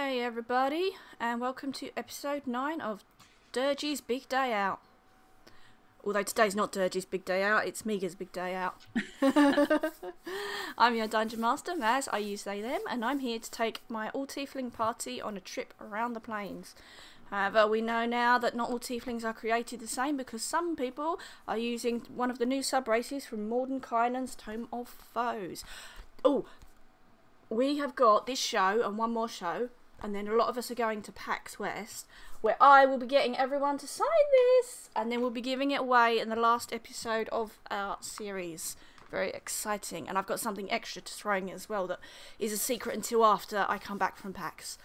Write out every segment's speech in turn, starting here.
Hey everybody, and welcome to episode 9 of Dirge's Big Day Out. Although today's not Dirge's Big Day Out, it's Mega's Big Day Out. I'm your Dungeon Master, Maz, I use they them, and I'm here to take my all-tiefling party on a trip around the plains. However, we know now that not all tieflings are created the same because some people are using one of the new sub-races from Mordenkainen's Tome of Foes. Oh, we have got this show and one more show, and then a lot of us are going to PAX West, where I will be getting everyone to sign this, and then we'll be giving it away in the last episode of our series. Very exciting, and I've got something extra to throw in as well that is a secret until after I come back from PAX.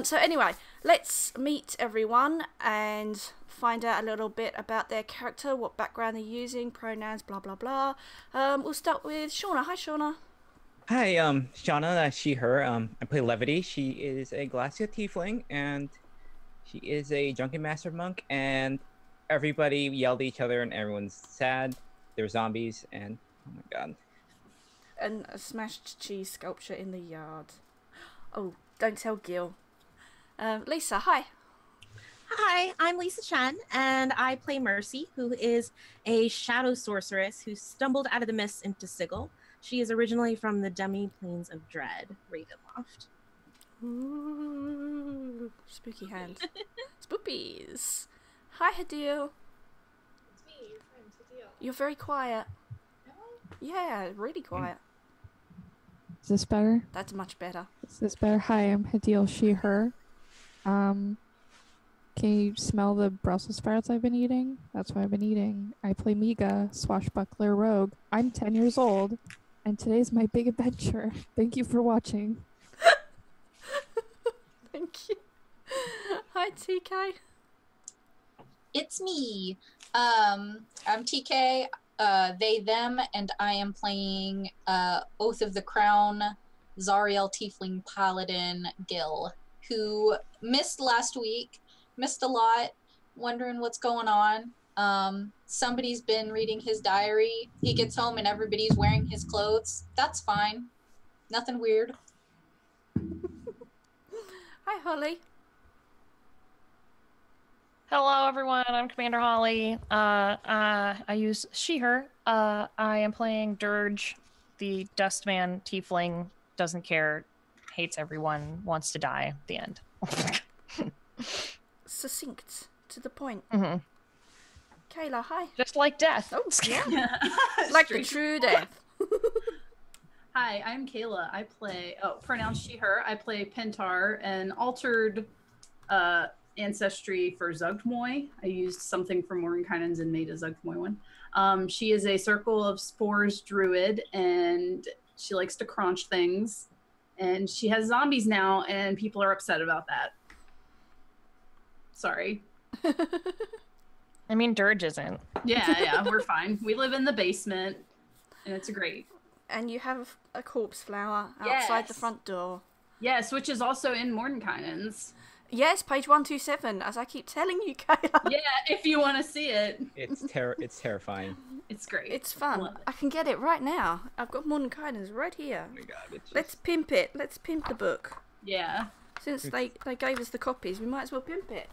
So anyway, let's meet everyone and find out a little bit about their character, what background they're using, pronouns, blah blah blah. We'll start with Shauna. Hi Shauna. Hi, Shauna, she, her. I play Levity. She is a Glacia Tiefling, and she is a Drunken Master Monk, and everybody yelled at each other, and everyone's sad. There were zombies, and oh my god. And a smashed cheese sculpture in the yard. Oh, don't tell Gil. Lisa, hi. Hi, I'm Lisa Chen, and I play Mercy, who is a shadow sorceress who stumbled out of the mist into Sigil. She is originally from the Demi-Plains of Dread, Ravenloft. Ooh, spooky hand. Spoopies. Hi, Hadil. It's me, your friend, Hadil. You're very quiet. No? Yeah, really quiet. Is this better? That's much better. Is this better? Hi, I'm Hadil, she, her. Can you smell the Brussels sprouts I've been eating? That's what I've been eating. I play Mega, swashbuckler rogue. I'm 10 years old, and today's my big adventure. Thank you for watching. Thank you. Hi, TK. It's me. I'm TK, they, them, and I am playing Oath of the Crown, Zariel Tiefling Paladin Gil, who missed last week, missed a lot, wondering what's going on. Somebody's been reading his diary. He gets home and everybody's wearing his clothes. That's fine. Nothing weird. Hi, Holly. Hello, everyone. I'm Commander Holly. I use she, her. I am playing Dirge, the Dustman Tiefling. Doesn't care, hates everyone, wants to die. The end. Succinct, to the point. Mm-hmm. Kayla, hi. Just like death. Oh, yeah. Like the true death. Hi, I'm Kayla. I play, pronounced she, her. I play Pentar, an altered ancestry for Zugmoy. I used something from Mordenkainen's and made a Zugmoy one. She is a Circle of Spores druid, and she likes to crunch things. And she has zombies now, and people are upset about that. Sorry. I mean, Dirge isn't. Yeah, we're fine. We live in the basement, and it's great. And you have a corpse flower outside the Yes. front door. Yes, which is also in Mordenkainen's. Yes, page 127, as I keep telling you, Kayla. Yeah, if you want to see it. It's terrifying. It's great. It's fun. Love it. I can get it right now. I've got Mordenkainen's right here. Oh my god, it's just... Let's pimp it. Let's pimp the book. Yeah. Since they gave us the copies, we might as well pimp it.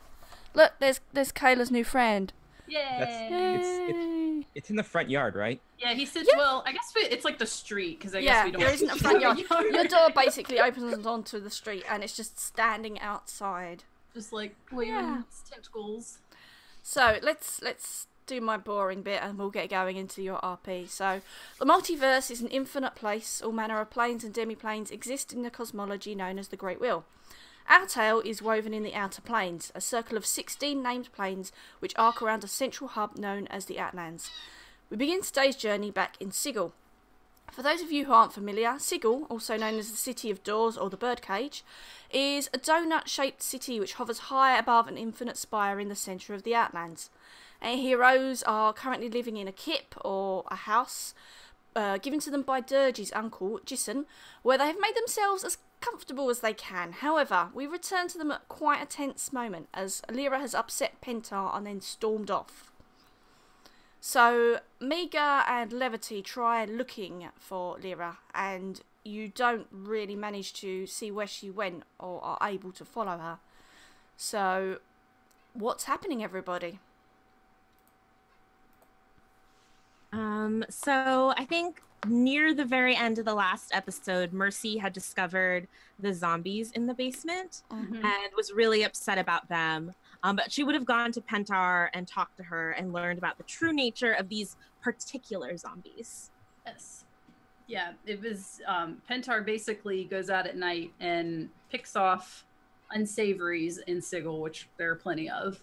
Look, there's Kayla's new friend. Yay! It's in the front yard, right? Yeah, he sits. Yeah. Well, I guess it's like the street because I guess Yeah, we don't. there isn't a front yard. Your door basically opens onto the street, and it's just standing outside. Just like waving its tentacles. So let's do my boring bit, and we'll get going into your RP. So the multiverse is an infinite place. All manner of planes and demi-planes exist in the cosmology known as the Great Wheel. Our tale is woven in the outer planes, a circle of 16 named planes which arc around a central hub known as the Outlands. We begin today's journey back in Sigil. For those of you who aren't familiar, Sigil, also known as the City of Doors or the Birdcage, is a donut-shaped city which hovers high above an infinite spire in the centre of the Outlands. Our heroes are currently living in a kip, or a house, given to them by Dirge's uncle, Jisson, where they have made themselves as comfortable as they can. However, we return to them at quite a tense moment, as Lyra has upset Pentar and then stormed off. So Mega and Levity try looking for Lyra, and you don't really manage to see where she went or are able to follow her. So, what's happening, everybody? So I think near the very end of the last episode, Mercy had discovered the zombies in the basement and was really upset about them. But she would have gone to Pentar and talked to her and learned about the true nature of these particular zombies. Yes. Yeah, it was, Pentar basically goes out at night and picks off unsavories in Sigil, which there are plenty of.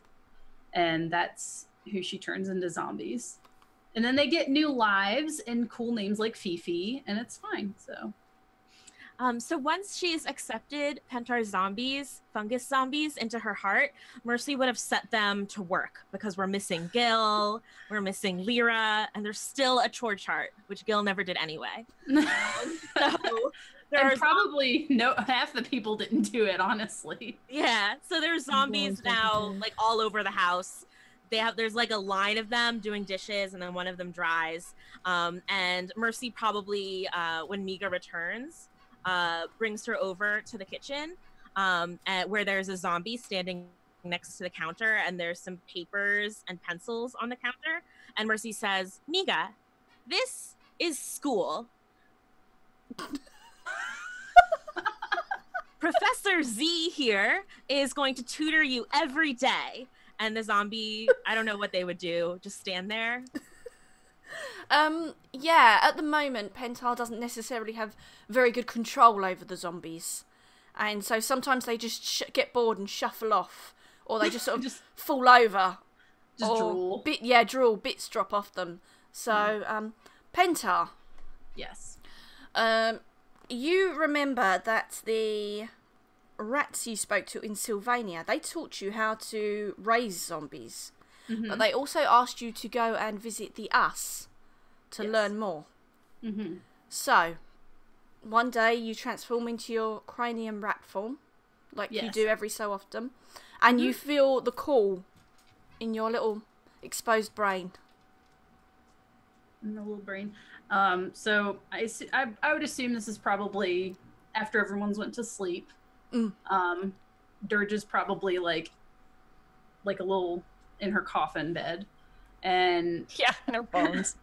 And that's who she turns into zombies. And then they get new lives and cool names like Fifi, and it's fine, so. So once she's accepted Pentar's zombies, fungus zombies, into her heart, Mercy would have set them to work because we're missing Gil, we're missing Lyra, and there's still a chore chart, which Gil never did anyway. And probably half the people didn't do it, honestly. Yeah, so there's zombies now, like all over the house. There's like a line of them doing dishes, and then one of them dries. And Mercy probably, when Miga returns, brings her over to the kitchen, where there's a zombie standing next to the counter, and there's some papers and pencils on the counter. And Mercy says, "Miga, this is school. Professor Z here is going to tutor you every day." And the zombie, I don't know what they would do, just stand there. Yeah, at the moment, Pentar doesn't necessarily have very good control over the zombies. And so sometimes they just get bored and shuffle off. Or they just sort of fall over. Just drool. Drool. Bits drop off them. So, Pentar. Yes. You remember that the rats you spoke to in Sylvania, they taught you how to raise zombies. But they also asked you to go and visit the Us to learn more. So, one day you transform into your cranium rat form, like you do every so often, and you feel the call in your little exposed brain. In the little brain. So I would assume this is probably after everyone's went to sleep. Dirge is probably like a little in her coffin bed, and in her bones.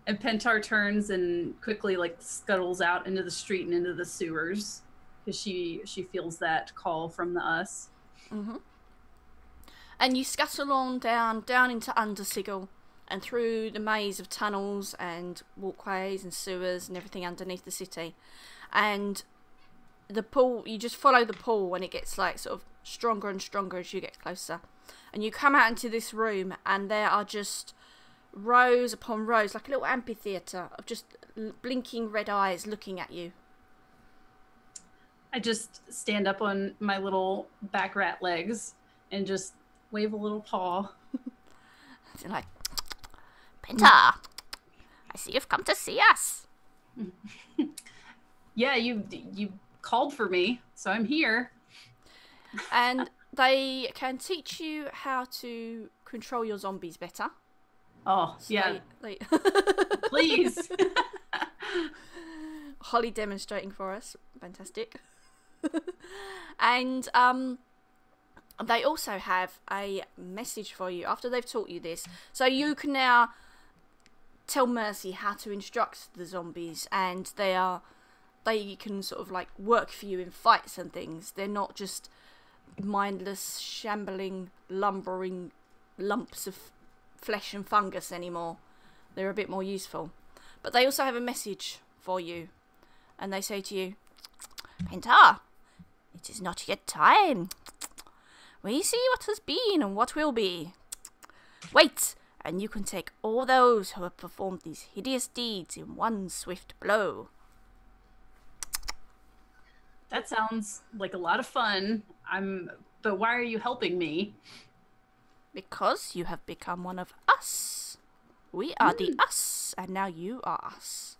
And Pentar turns and quickly like scuttles out into the street and into the sewers because she feels that call from the Us. And you scuttle on down into Undersigil and through the maze of tunnels and walkways and sewers and everything underneath the city. And the pool, you just follow the pool and it gets like sort of stronger and stronger as you get closer. And you come out into this room and there are just rows upon rows, like a little amphitheatre of just blinking red eyes looking at you. I just stand up on my little back rat legs and just wave a little paw. It's like, Pentar, I see you've come to see us. Yeah, you called for me, so I'm here. And they can teach you how to control your zombies better. Oh, So yeah. they Please. Holly demonstrating for us. Fantastic. And they also have a message for you after they've taught you this. So you can now tell Mercy how to instruct the zombies, and they can sort of like work for you in fights and things. They're not just mindless, shambling, lumbering lumps of flesh and fungus anymore. They're a bit more useful. But they also have a message for you, and they say to you, Pentar, it is not yet time. We see what has been and what will be. Wait, and you can take all those who have performed these hideous deeds in one swift blow. That sounds like a lot of fun. But why are you helping me? Because you have become one of us. We are the Us, and now you are us.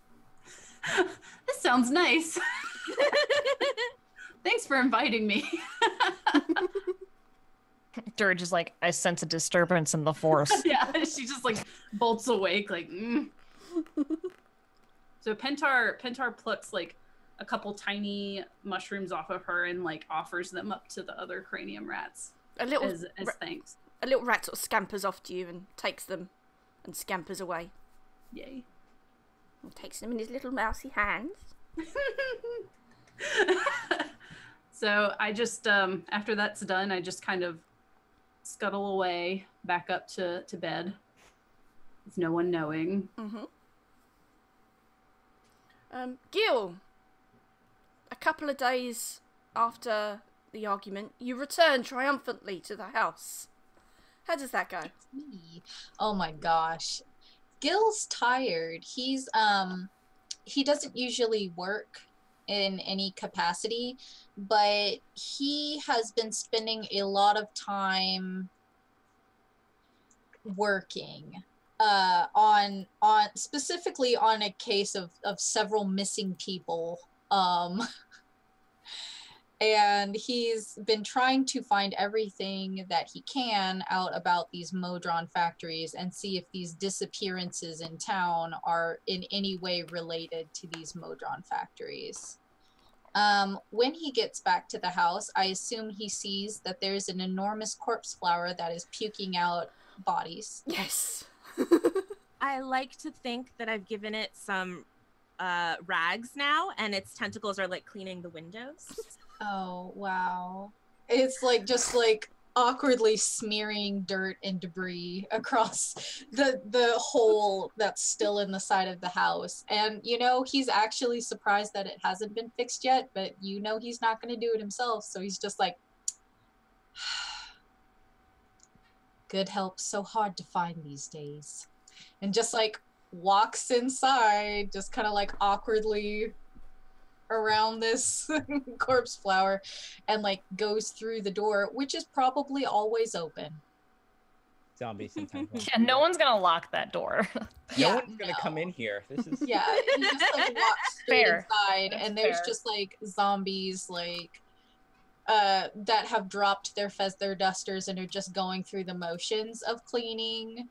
This sounds nice. Thanks for inviting me. Dirge is like, I sense a disturbance in the force. Yeah, she just like bolts awake, like. So Pentar plucks like a couple tiny mushrooms off of her and like offers them up to the other cranium rats A little as thanks. a little rat sort of scampers off to you and takes them and scampers away. Yay. And takes them in his little mousy hands. So I just after that's done, I just kind of scuttle away back up to bed with no one knowing. Gil, a couple of days after the argument, you return triumphantly to the house. How does that go? Me. Oh my gosh. Gil's tired. He doesn't usually work in any capacity, but he has been spending a lot of time working on specifically on a case of several missing people. And he's been trying to find everything that he can out about these Modron factories and see if these disappearances in town are in any way related to these Modron factories. When he gets back to the house, I assume he sees that there's an enormous corpse flower that is puking out bodies. Yes. I like to think that I've given it some rags now, and its tentacles are like cleaning the windows. Oh, wow. It's like just like awkwardly smearing dirt and debris across the hole that's still in the side of the house. And, you know, he's actually surprised that it hasn't been fixed yet, but you know he's not going to do it himself. So he's just like, good help so hard to find these days. And just like walks inside, just kind of like awkwardly around this corpse flower and like goes through the door, which is probably always open. Zombies sometimes. Yeah, no one's gonna lock that door. No one's gonna come in here. This is Yeah, he just like walks straight Fair. inside, That's and there's fair. just like zombies like that have dropped their feather dusters and are just going through the motions of cleaning.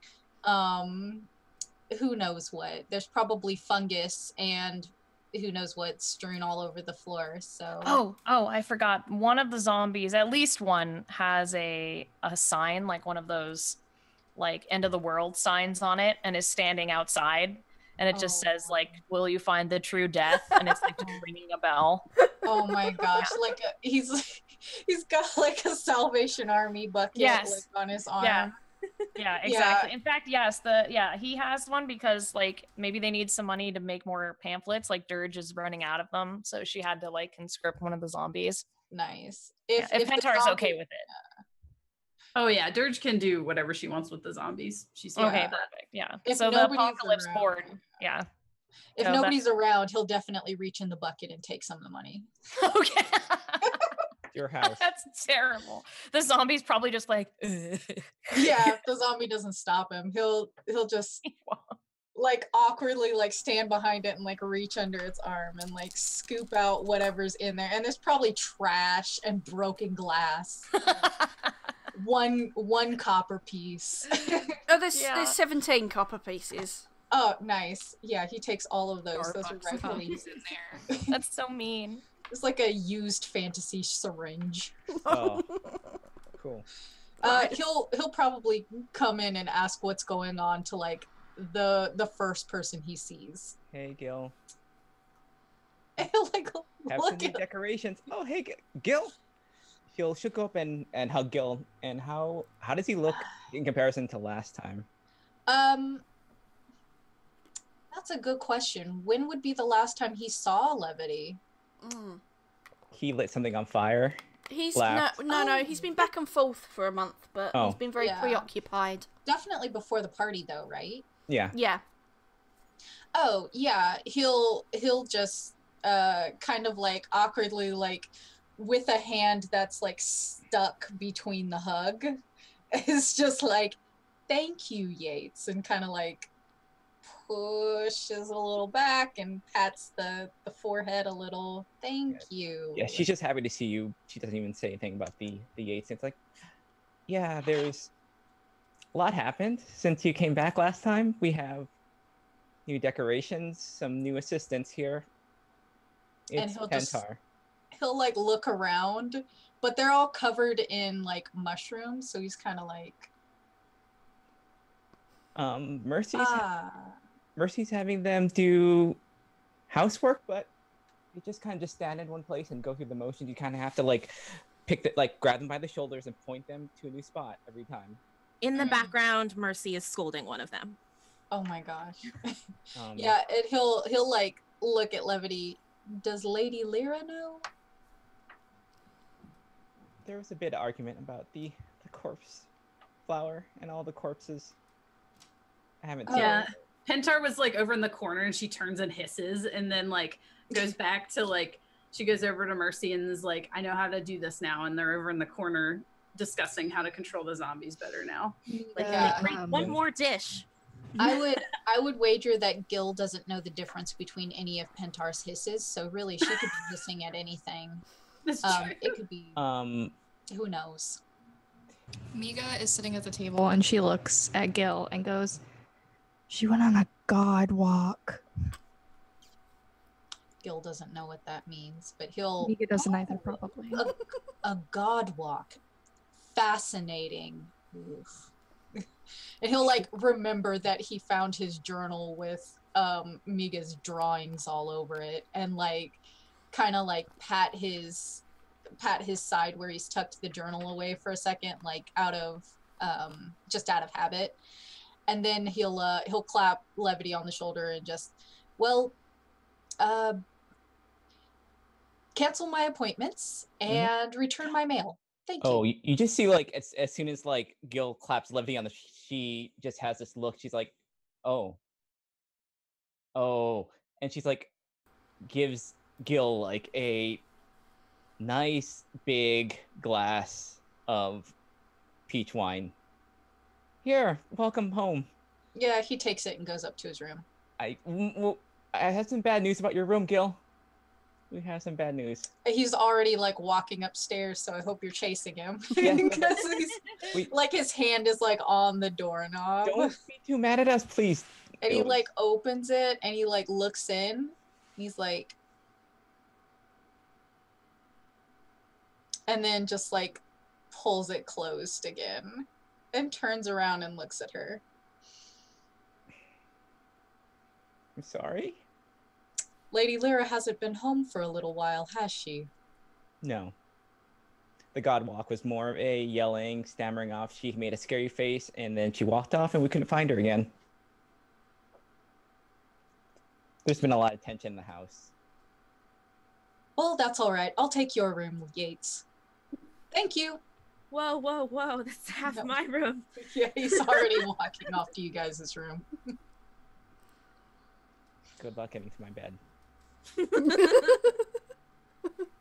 Who knows what? There's probably fungus and who knows what strewn all over the floor. So Oh, I forgot. One of the zombies, at least one, has a sign, like one of those like end of the world signs on it, and is standing outside, and it just says like, will you find the true death? And it's like just ringing a bell. oh my gosh, like he's got like a Salvation Army bucket Yes. like on his arm. Yeah. Yeah, exactly. In fact, yes, he has one because like maybe they need some money to make more pamphlets. Like Dirge is running out of them, so she had to like conscript one of the zombies. Nice. If the Pentar's zombie- okay with it. Oh yeah, Dirge can do whatever she wants with the zombies. She's Okay, Yeah. perfect. Yeah. If So the nobody's apocalypse around. board. Yeah. If So nobody's around, he'll definitely reach in the bucket and take some of the money. Okay. your house. That's terrible. The zombie's probably just like, "Ugh." Yeah, if the zombie doesn't stop him, he'll just like awkwardly like stand behind it and like reach under its arm and like scoop out whatever's in there. And there's probably trash and broken glass. one copper piece. Oh, there's Yeah. there's 17 copper pieces. Oh, nice. Yeah, he takes all of those. Those are Starbucks rightfully copies in there. That's so mean. It's like a used fantasy syringe. Oh, cool. He'll probably come in and ask what's going on to like the first person he sees. Hey, Gil. He'll like Have some look new at decorations. Oh, hey, Gil. She'll go up and hug Gil. And how does he look in comparison to last time? That's a good question. When would be the last time he saw Levity? Mm. He lit something on fire. He's Laughed. no. He's been back and forth for a month, but Oh. he's been very Yeah. preoccupied. Definitely before the party though, right? Yeah. Yeah. Oh, yeah. He'll just kind of like awkwardly like with a hand that's like stuck between the hug. It's just like, thank you, Yates, and kind of like pushes a little back and pats the forehead a little. Thank you. Yeah, she's just happy to see you. She doesn't even say anything about the Yates. It's like, yeah, there's a lot happened since you came back last time. We have new decorations, some new assistants here. and It's he'll Pentar. he'll like look around, but they're all covered in like mushrooms, so he's kind of like, Mercy's having them do housework, but you just kind of just stand in one place and go through the motions. You kind of have to like grab them by the shoulders and point them to a new spot every time. In the background, Mercy is scolding one of them. oh my gosh. Yeah, and he'll like look at Levity. Does Lady Lyra know? There was a bit of argument about the corpse flower and all the corpses. I haven't seen Yeah. it. Pentar was like over in the corner and she turns and hisses and then like goes back to like, she goes over to Mercy and is like, I know how to do this now. And they're over in the corner discussing how to control the zombies better now. Like, Yeah. one more dish. I would wager that Gil doesn't know the difference between any of Pentar's hisses, so really she could be hissing at anything. That's true. It could be who knows. Miga is sitting at the table and she looks at Gil and goes, "She went on a god walk." Gil doesn't know what that means, but he'll Miga doesn't either, probably. a god walk. Fascinating. Oof. And he'll like remember that he found his journal with Miga's drawings all over it, and like kind of like pat his side where he's tucked the journal away for a second, like just out of habit. And then he'll clap Levity on the shoulder and just, well, cancel my appointments and return my mail. Thank you. Oh, you just see like as soon as like Gil claps Levity on she just has this look. She's like, oh, and she's like, gives Gil like a nice big glass of peach wine. Here, welcome home. Yeah, he takes it and goes up to his room. I have some bad news about your room, Gil. We have some bad news. He's already like walking upstairs, so I hope you're chasing him. Yeah. Because like his hand is like on the doorknob. Don't be too mad at us, please. And he like opens it and he like looks in. He's like, and then just like pulls it closed again and turns around and looks at her. I'm sorry? Lady Lyra hasn't been home for a little while, has she? No. The god walk was more of a yelling, stammering off. She made a scary face, and then she walked off, and we couldn't find her again. There's been a lot of tension in the house. Well, that's all right. I'll take your room, Yates. Thank you. Whoa, whoa, whoa. That's half No. my room. Yeah, he's already walking off to you guys' room. Good luck getting to my bed.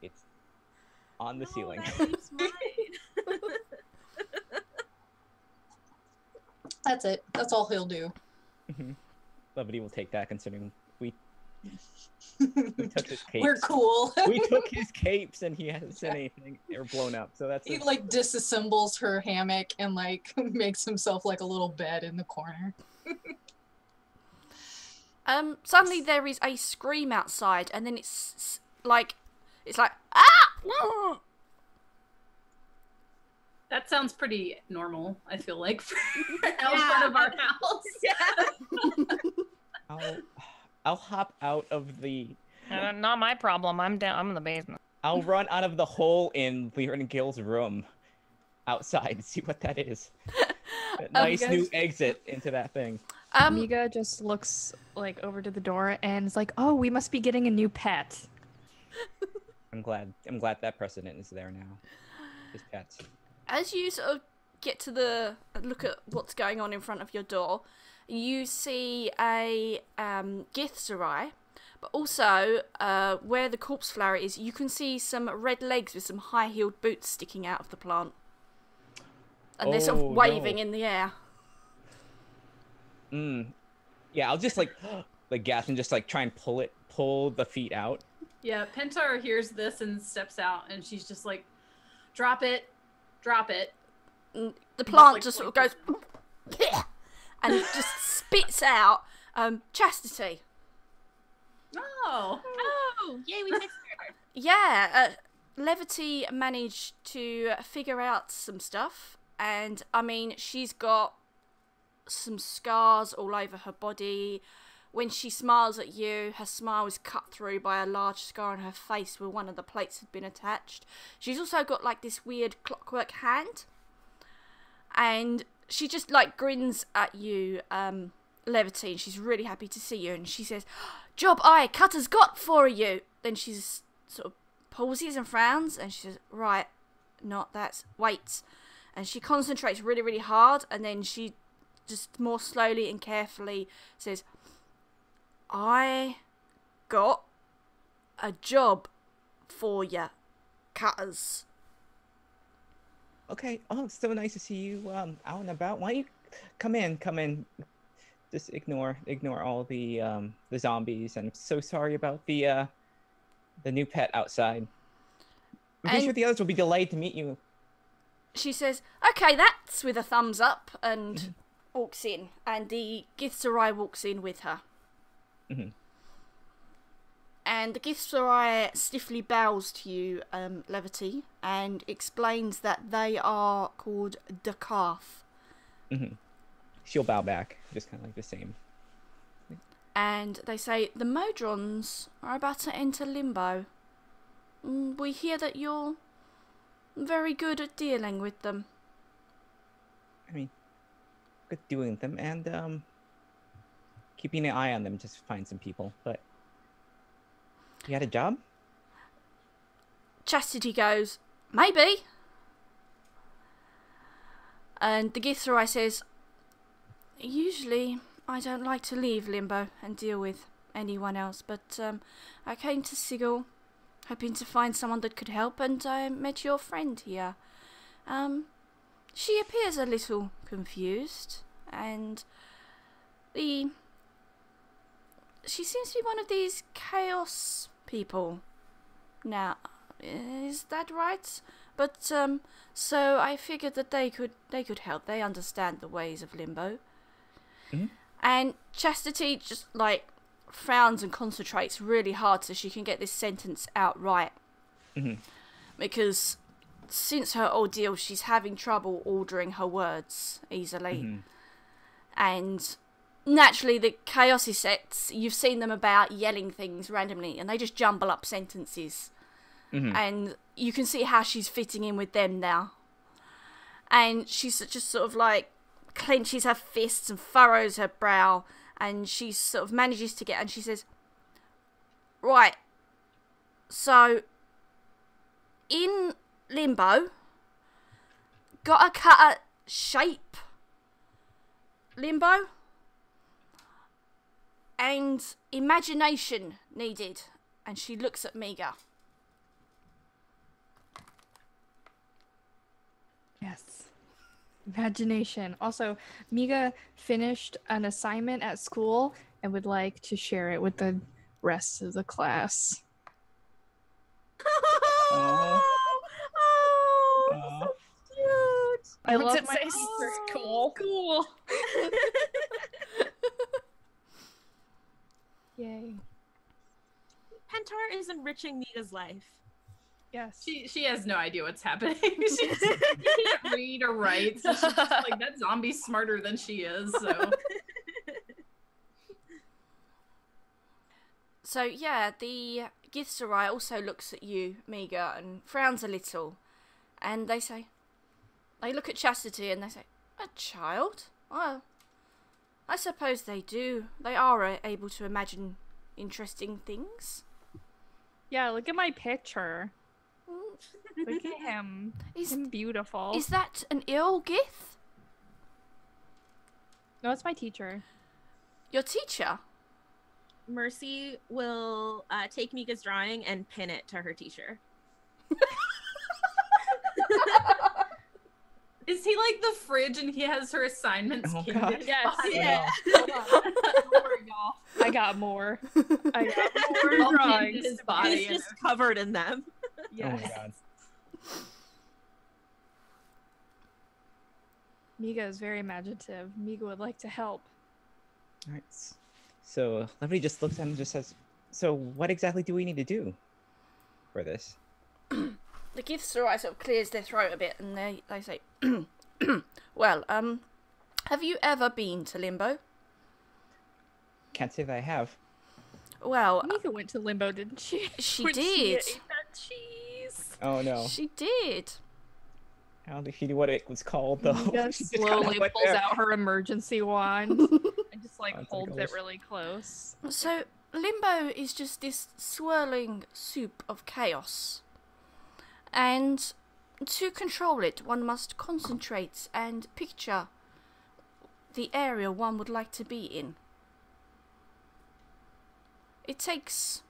It's on the ceiling. That leaves mine. That's it. That's all he'll do. Levity will take that, considering we took his capes. We're cool. We took his capes, and he hasn't said anything or blown up. So that's He like disassembles her hammock and like makes himself like a little bed in the corner. Suddenly there is a scream outside, and then it's like ah! That sounds pretty normal, I feel like, for outside of our house. Yeah. I'll hop out of the. Not my problem. I'm down. I'm in the basement. I'll run out of the hole in Lyra and Gil's room, outside, and see what that is. A nice new exit into that thing. Miga just looks like over to the door and is like, "Oh, we must be getting a new pet." I'm glad that precedent is there now. His pets. As you sort of get to look at what's going on in front of your door, you see a Githzerai, but also where the corpse flower is, you can see some red legs with some high-heeled boots sticking out of the plant. And they're sort of waving in the air. Yeah, I'll just like gasp and just like try and pull the feet out. Yeah, Pentar hears this and steps out, and she's just like, drop it. And the plant like, just sort of goes and it just spits out chastity. Oh. Oh, yay, we fixed her. Yeah, Levity managed to figure out some stuff, and I mean, she's got some scars all over her body. When she smiles at you, her smile is cut through by a large scar on her face where one of the plates had been attached. She's also got like this weird clockwork hand, and she just like grins at you, Levity, and she's really happy to see you, and she says, "Job I Cutter's got for you." Then she's sort of pauses and frowns, and she says, "Right, not that, wait." And she concentrates really, really hard, and then she just more slowly and carefully says, "I got a job for ya, Cutters." Okay. Oh, it's so nice to see you out and about. Why don't you come in? Come in. Just ignore all the zombies. And I'm so sorry about the new pet outside. I'm pretty sure the others will be delayed to meet you. She says, "Okay, that's," with a thumbs up, and walks in. And the Githzerai walks in with her. Mm-hmm. And the Githzerai stiffly bows to you, Levity, and explains that they are called Dakarth. Mm-hmm. She'll bow back, just kind of like the same. And they say, "The Modrons are about to enter limbo. We hear that you're very good at dealing with them." I mean, good doing them, and keeping an eye on them just to find some people. But you had a job? Chastity goes, "Maybe." And the Githzerai says, "Usually I don't like to leave Limbo and deal with anyone else, but I came to Sigil hoping to find someone that could help, and I met your friend here. She appears a little confused, and she seems to be one of these chaos people. Now, is that right? But so I figured that they could help. They understand the ways of Limbo." Mm-hmm. And Chastity just like frowns and concentrates really hard so she can get this sentence out right. Mm-hmm. Because since her ordeal, she's having trouble ordering her words easily. Mm-hmm. And naturally, the Chaos sets, you've seen them about yelling things randomly, and they just jumble up sentences. Mm-hmm. And you can see how she's fitting in with them now. And she's just sort of like clenches her fists and furrows her brow, and she sort of manages to get, and she says, "Right, so in Limbo, got a cutter shape Limbo, and imagination needed." And she looks at Miga. Yes. Imagination. Also, Miga finished an assignment at school and would like to share it with the rest of the class. So cute. I What's love it my say? Cool. Cool. Yay. Pentar is enriching Miga's life. Yes. She has no idea what's happening. She can't read or write. So she's just like, that zombie's smarter than she is. So So yeah, the Githzerai also looks at you, Miga, and frowns a little. And they look at Chastity and they say, "A child? Well, I suppose they do. They are able to imagine interesting things." Yeah, look at my picture. Look at him. He's beautiful. Is that an ill Gith? No, it's my teacher. Your teacher? Mercy will take Miga's drawing and pin it to her t-shirt. is he like the fridge and he has her assignments? Oh, pinned God. in his Yes. body? Yeah. Don't worry, y'all. I got more. I got All more pinned in drawings. his body. He's just covered in them. Oh my god. Miga is very imaginative. Miga would like to help. All right. So Lovely just looks at him and just says, So what exactly do we need to do for this? The Githzerai sort of clears their throat a bit, and they say, "Well, have you ever been to Limbo?" Can't say that I have. Well, Mika went to Limbo, didn't she? she When did. She ate that cheese. Oh no. She did. I don't think she knew what it was called though. Mika She just kinda slowly went pulls there. out her emergency wand and just like Oh, it's holds like it really close. So, Limbo is just this swirling soup of chaos. And to control it, one must concentrate and picture the area one would like to be in. It takes,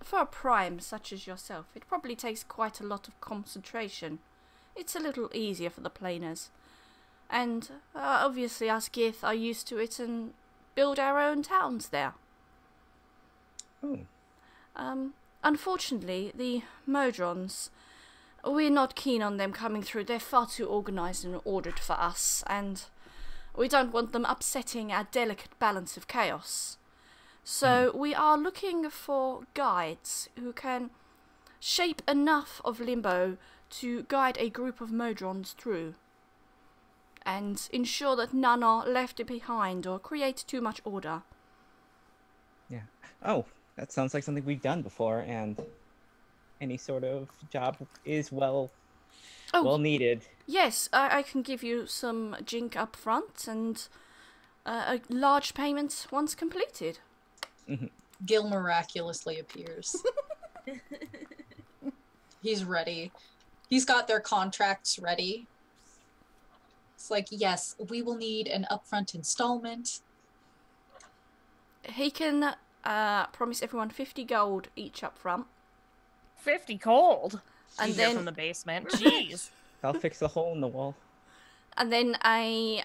for a prime such as yourself, it probably takes quite a lot of concentration. It's a little easier for the planers. And obviously us Gith are used to it and build our own towns there. Oh. Unfortunately, the Modrons, we're not keen on them coming through. They're far too organised and ordered for us, and we don't want them upsetting our delicate balance of chaos. So we are looking for guides who can shape enough of Limbo to guide a group of Modrons through, and ensure that none are left behind or create too much order. Yeah. Oh, that sounds like something we've done before, and any sort of job is well needed. Yes, I can give you some jink up front and a large payment once completed. Gil miraculously appears. He's ready. He's got their contracts ready. It's like, yes, we will need an upfront installment. He can promise everyone 50 gold each up front. 50 gold. And Easier then- from the basement. Jeez. I'll fix the hole in the wall. And then a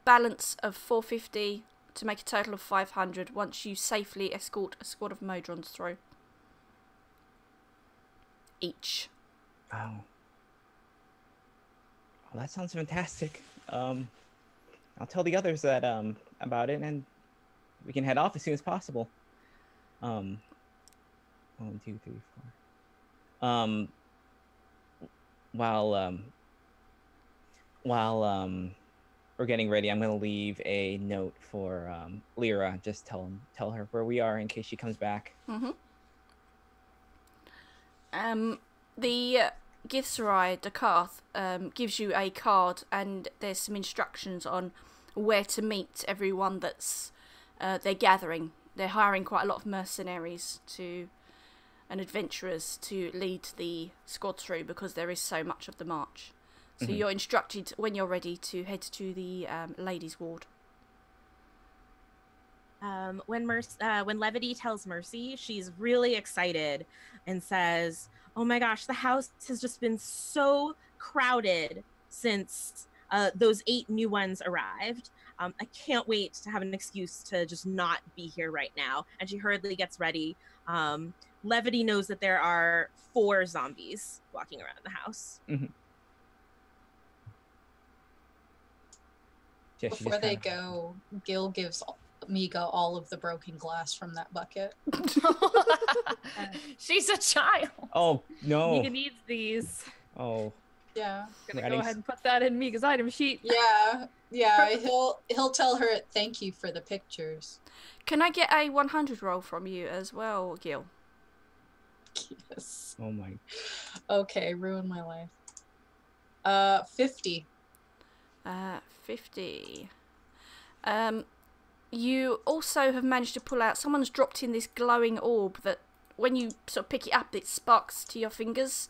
balance of 450 to make a total of 500 once you safely escort a squad of Modrons through. Each. Wow. Well, that sounds fantastic. I'll tell the others that about it, and we can head off as soon as possible. 1, 2, 3, 4. While we're getting ready, I'm gonna leave a note for Lyra. Just tell her where we are in case she comes back. The Githzerai Dakarth gives you a card, and there's some instructions on where to meet everyone that's they're gathering. They're hiring quite a lot of mercenaries and adventurers to lead the squad through because there is so much of the march. So you're instructed when you're ready to head to the ladies' ward. When Levity tells Mercy, she's really excited and says, "Oh my gosh, the house has just been so crowded since those 8 new ones arrived. I can't wait to have an excuse to just not be here right now." And she hurriedly gets ready. Levity knows that there are 4 zombies walking around the house. Yeah, she Before just they kinda- go, Gil gives Miga all of the broken glass from that bucket. She's a child. Oh no! Mika needs these. Oh, Yeah. Gonna Ready. go ahead and put that in Mika's item sheet. Yeah. He'll tell her thank you for the pictures. Can I get a 100 roll from you as well, Gil? Yes. oh my! Okay, ruin my life. 50. 50. You also have managed to pull out, someone's dropped in this glowing orb that when you sort of pick it up, it sparks to your fingers.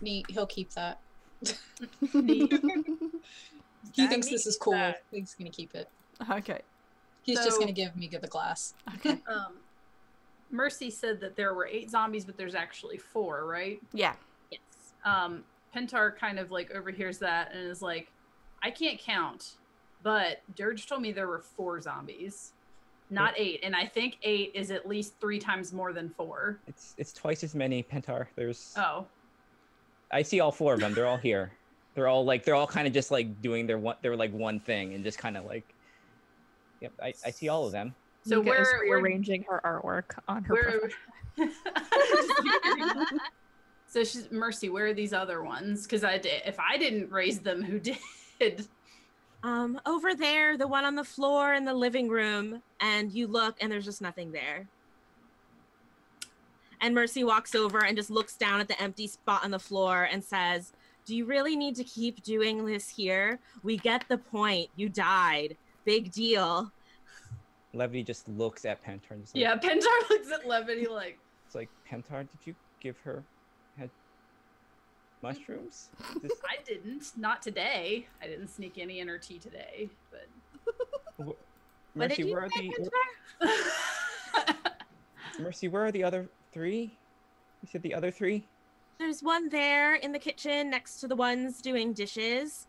Neat. He'll keep that. Neat. He That thinks this is needs cool. that. He's gonna keep it. Okay. He's just So- gonna give Miga the glass. Okay. Mercy said that there were 8 zombies, but there's actually 4, right? Yeah. Yes. Pentar kind of like overhears that and is like, I can't count, but Dirge told me there were 4 zombies, not 8, and I think 8 is at least 3 times more than 4. It's twice as many, Pentar. There's. Oh, I see all 4 of them. They're all here. They're all kind of just like doing their one thing and just kind of like. Yep, I see all of them. So Mika is we're rearranging her artwork on her we're profile. so she's Mercy. Where are these other ones? Because if I didn't raise them, who did? Over there, the one on the floor in the living room, and you look, and there's just nothing there. And Mercy walks over and just looks down at the empty spot on the floor and says, "Do you really need to keep doing this here? We get the point. You died. Big deal." Levity just looks at Pentar and just like, Yeah, Pentar looks at Levity like, it's like, Pentar, did you give her head mushrooms? I didn't. Not today. I didn't sneak any in her tea today, but Mercy, did you where are say, the Mercy, where are the other three? You said the other three? There's one there in the kitchen next to the ones doing dishes.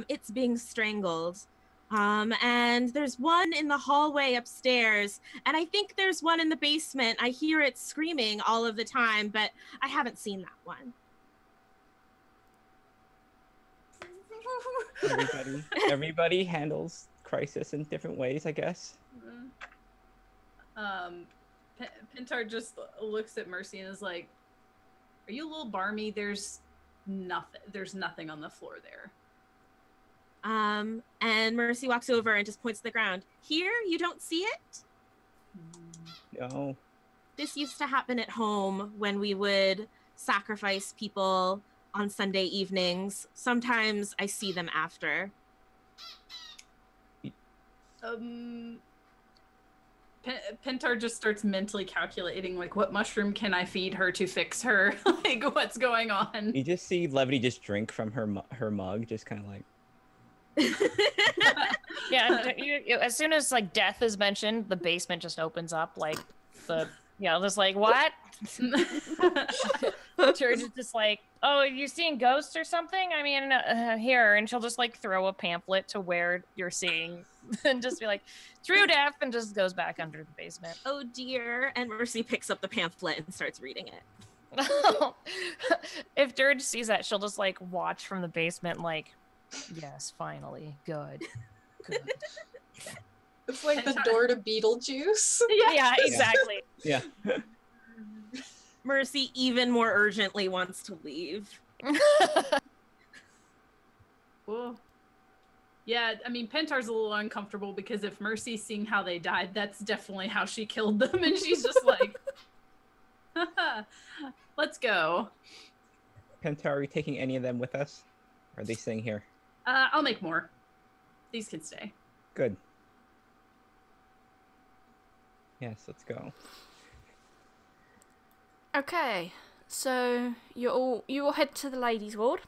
It's being strangled. And there's one in the hallway upstairs. And I think there's one in the basement. I hear it screaming all of the time, but I haven't seen that one. Everybody handles crisis in different ways, I guess. Pentar just looks at Mercy and is like, "Are you a little barmy? There's nothing on the floor there." And Mercy walks over and just points to the ground. "Here, you don't see it?" No. This used to happen at home when we would sacrifice people on Sunday evenings. Sometimes I see them after. Pentar just starts mentally calculating, like, what mushroom can I feed her to fix her? Like, what's going on? You just see Levity just drink from her mug, just kind of like. Yeah, as soon as like death is mentioned, the basement just opens up, like just like, what? Church is just like, "Oh, you seeing ghosts or something? I mean, here," and she'll just like throw a pamphlet to where you're seeing, and just be like, "True death," and just goes back under the basement. Oh dear. And Mercy picks up the pamphlet and starts reading it. If Dirge sees that, she'll just like watch from the basement, like, "Yes, finally, good." It's like the door to Beetlejuice. Yeah, exactly. Yeah. Mercy even more urgently wants to leave. Well, yeah, I mean, Pentar's a little uncomfortable because if Mercy's seeing how they died, that's definitely how she killed them, and she's just like, "Let's go." Pentar, are we taking any of them with us? Or are they staying here? I'll make more. These can stay. Good. Yes, let's go. Okay, so you all head to the ladies' ward,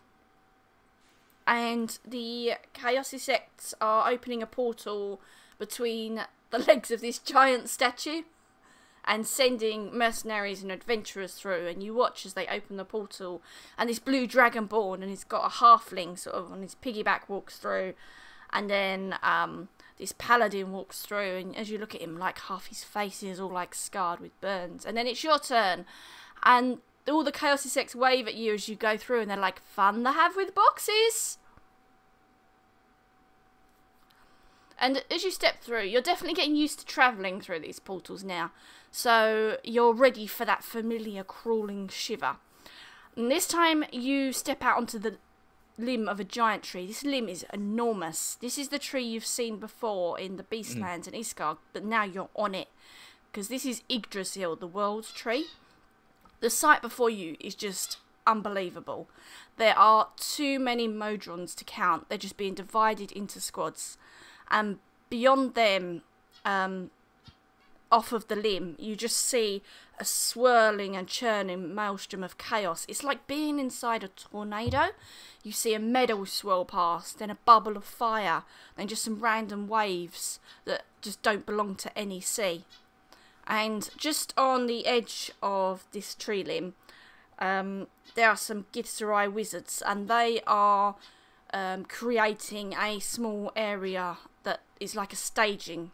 and the Chaos Sects are opening a portal between the legs of this giant statue and sending mercenaries and adventurers through, and you watch as they open the portal, and this blue dragonborn, and he's got a halfling sort of on his piggyback, walks through, and then this paladin walks through, and as you look at him, like half his face is all like scarred with burns, and then it's your turn, and all the Chaos Sects wave at you as you go through, and they're like, "Fun to have with boxes." And as you step through, you're definitely getting used to travelling through these portals now. So you're ready for that familiar crawling shiver. And this time you step out onto the limb of a giant tree. This limb is enormous. This is the tree you've seen before in the Beastlands and Isgard, but now you're on it. Because this is Yggdrasil, the world's tree. The sight before you is just unbelievable. There are too many Modrons to count. They're just being divided into squads. And beyond them, off of the limb, you just see a swirling and churning maelstrom of chaos. It's like being inside a tornado. You see a meadow swirl past, then a bubble of fire, then just some random waves that just don't belong to any sea. And just on the edge of this tree limb, there are some Githzerai wizards, and they are creating a small area that is like a staging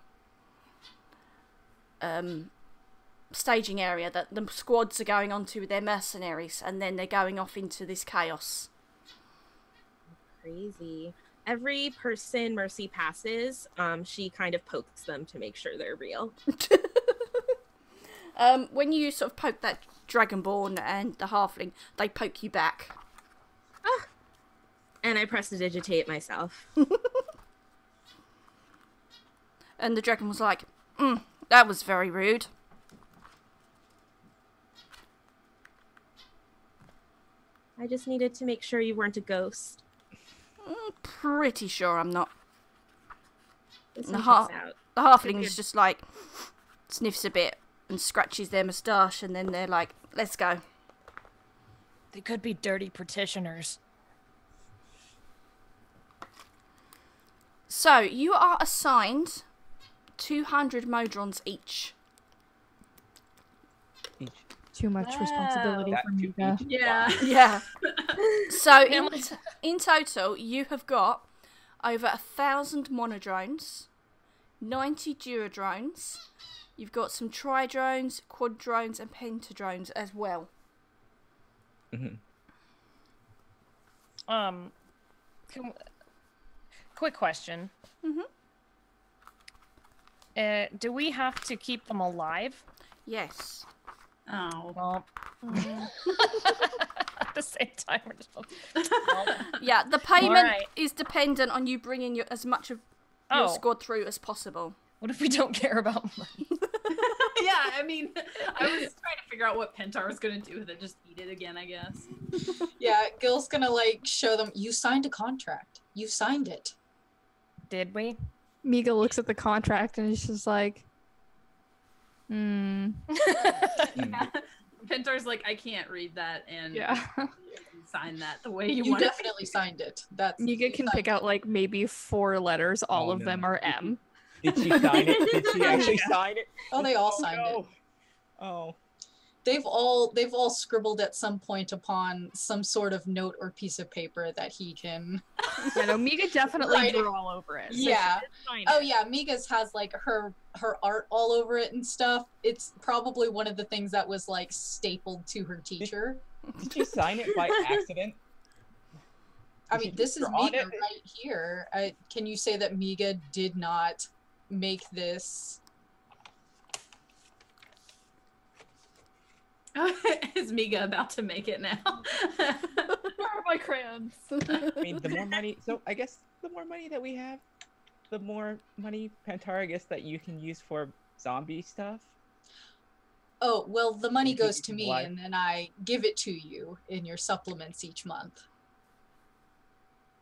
area that the squads are going onto with their mercenaries, and then they're going off into this chaos. Crazy. Every person Mercy passes, she kind of pokes them to make sure they're real. When you sort of poke that dragonborn and the halfling, they poke you back. And I prestidigitate myself. And the dragon was like, that was very rude. I just needed to make sure you weren't a ghost. Pretty sure I'm not. This The, one ha- checks out. the halfling is just like, sniffs a bit and scratches their moustache, and then they're like, let's go. They could be dirty petitioners. So, you are assigned 200 modrons each. Too much responsibility That for too Mika. each. Yeah. Yeah. So, Yeah, in total, you have got over 1,000 monodrones, 90 duodrones. You've got some tridrones, quadrones, and pentadrones as well. Mhm. Quick question. Do we have to keep them alive? Yes. Oh. Well, at the same time, we're just. Yeah, the payment Alright. is dependent on you bringing as much of your Oh. squad through as possible. What if we don't care about money? Yeah, I mean, I was trying to figure out what Pentar was gonna do with it. Just eat it again, I guess. Yeah, Gil's gonna like show them. You signed a contract. You signed it. Did we? Mika looks at the contract and is just like, Mm. Pentar's like, I can't read that, and yeah. sign that the way you, You want it. definitely signed it. That's Mika you can signed pick out like maybe 4 letters. All Oh, of no. them are M. Did she sign it? Did she actually sign it? Oh, they all signed it. no. Oh. They've all scribbled at some point upon some sort of note or piece of paper that he can. Yeah, no, Mika definitely Right. drew all over it. So she Yeah. did sign Oh it. yeah, Miga's has like her art all over it and stuff. It's probably one of the things that was like stapled to her teacher. Did she sign it by accident? I Did she mean, this just is draw Miga it? right here. Can you say that Miga did not make this? Is Miga about to make it now? Where are my crayons? I mean, the more money. So I guess the more money that we have, the more money, Pentar, I guess, that you can use for zombie stuff. Oh well, the money You can goes to keep me, alive. and then I give it to you in your supplements each month.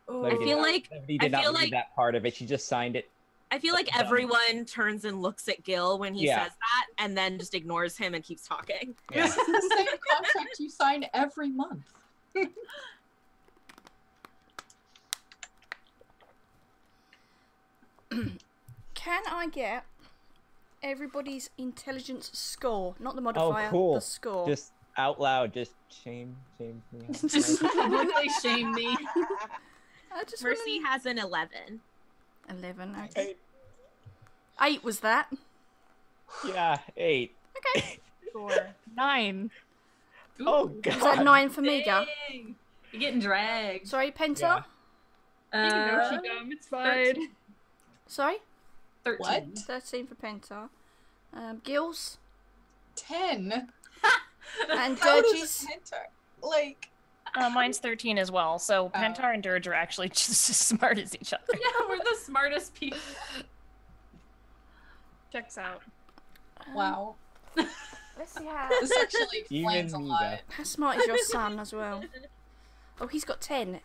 Levy I did feel not- like Levy did not feel read like- that part of it. She just signed it. I feel like everyone turns and looks at Gil when he Yeah. says that, and then just ignores him and keeps talking. Yeah. This is the same contract you sign every month. Can I get everybody's intelligence score? Not the modifier, cool. the score. Just out loud, just shame me. Just publicly shame me. I just Mercy has an 11. 11, okay. Hey, 8 was that. yeah, 8. Okay. 9. Oh Ooh. god. Was that 9 for Miga? Dang. You're getting dragged. Sorry, Penta? Yeah. You can know she Uh, dumb. It's fine. Sorry? 13. What? 13 for Penta. Gills? 10. And How does Dirges? Pentar, like, Mine's 13 as well. So Pentar and Dirge are actually just as smart as each other. Yeah, we're the smartest people. Checks out. wow. Let's see how... This actually explains a Even lot. Miga. How smart is your son as well? Oh, he's got 10.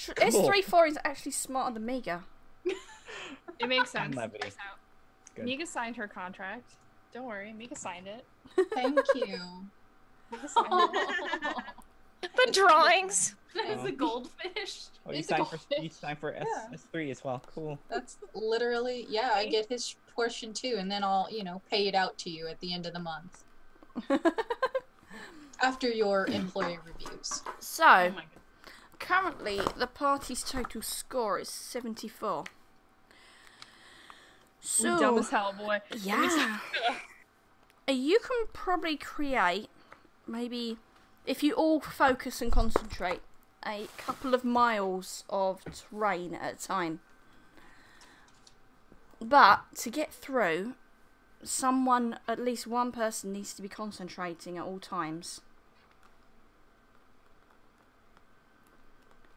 Cool. S34 is actually smarter than Miga. It makes sense. Levity. Checks out. Good. Mika signed her contract. Don't worry, Mika signed it. Thank you. Mika signed it. The drawings. It's a goldfish. Oh, you It's a signed for Yeah. S3 as well. Cool. That's literally, yeah, I get his portion too, and then I'll, pay it out to you at the end of the month. After your employee reviews. So, Oh my god. currently, the party's total score is 74. We dumb as hell, boy. Yeah. You can probably create, maybe, if you all focus and concentrate, a couple of miles of terrain at a time. But to get through, someone, at least one person, needs to be concentrating at all times.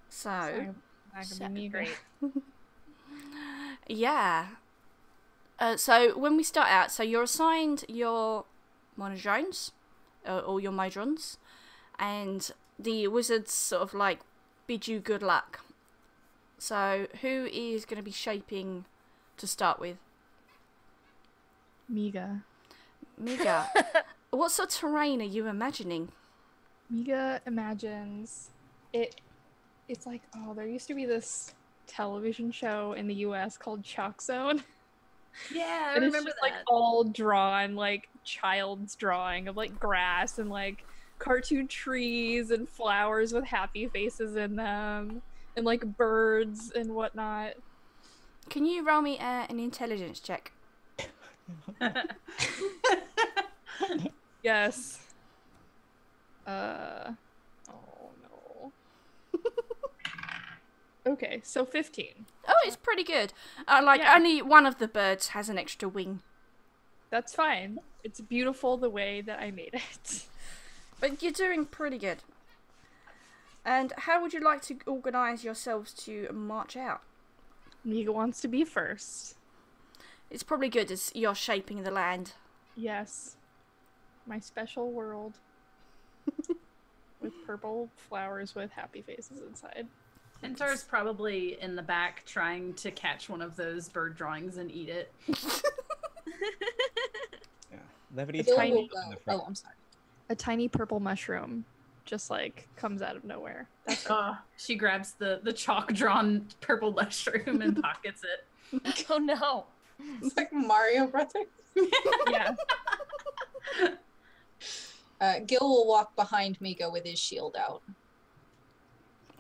So That could be great. yeah. So when we start out, so you're assigned your monodrones, or your modrons, and the wizards sort of like bid you good luck. So who is going to be shaping to start with? Miga. Miga. What sort of terrain are you imagining? Miga imagines it. It's like, oh, there used to be this television show in the US called Chalk Zone. Yeah, I And it's remember just that. like all drawn, like child's drawing of like grass and like cartoon trees and flowers with happy faces in them and like birds and whatnot. Can you roll me an intelligence check? Yes. Oh no. Okay, so 15. Oh, it's pretty good. Yeah. Only one of the birds has an extra wing. That's fine. It's beautiful the way that I made it. But you're doing pretty good. And how would you like to organise yourselves to march out? Miga wants to be first. It's probably good as you're shaping the land. Yes. My special world. With purple flowers with happy faces inside. Pentar's probably in the back trying to catch one of those bird drawings and eat it. Yeah. Levity's Bill tiny will in the go. front. Oh, I'm sorry. A tiny purple mushroom just like comes out of nowhere. That's it. She grabs the chalk drawn purple mushroom and pockets it. Oh no. It's like Mario Brothers. Yeah. Gil will walk behind Migo with his shield out.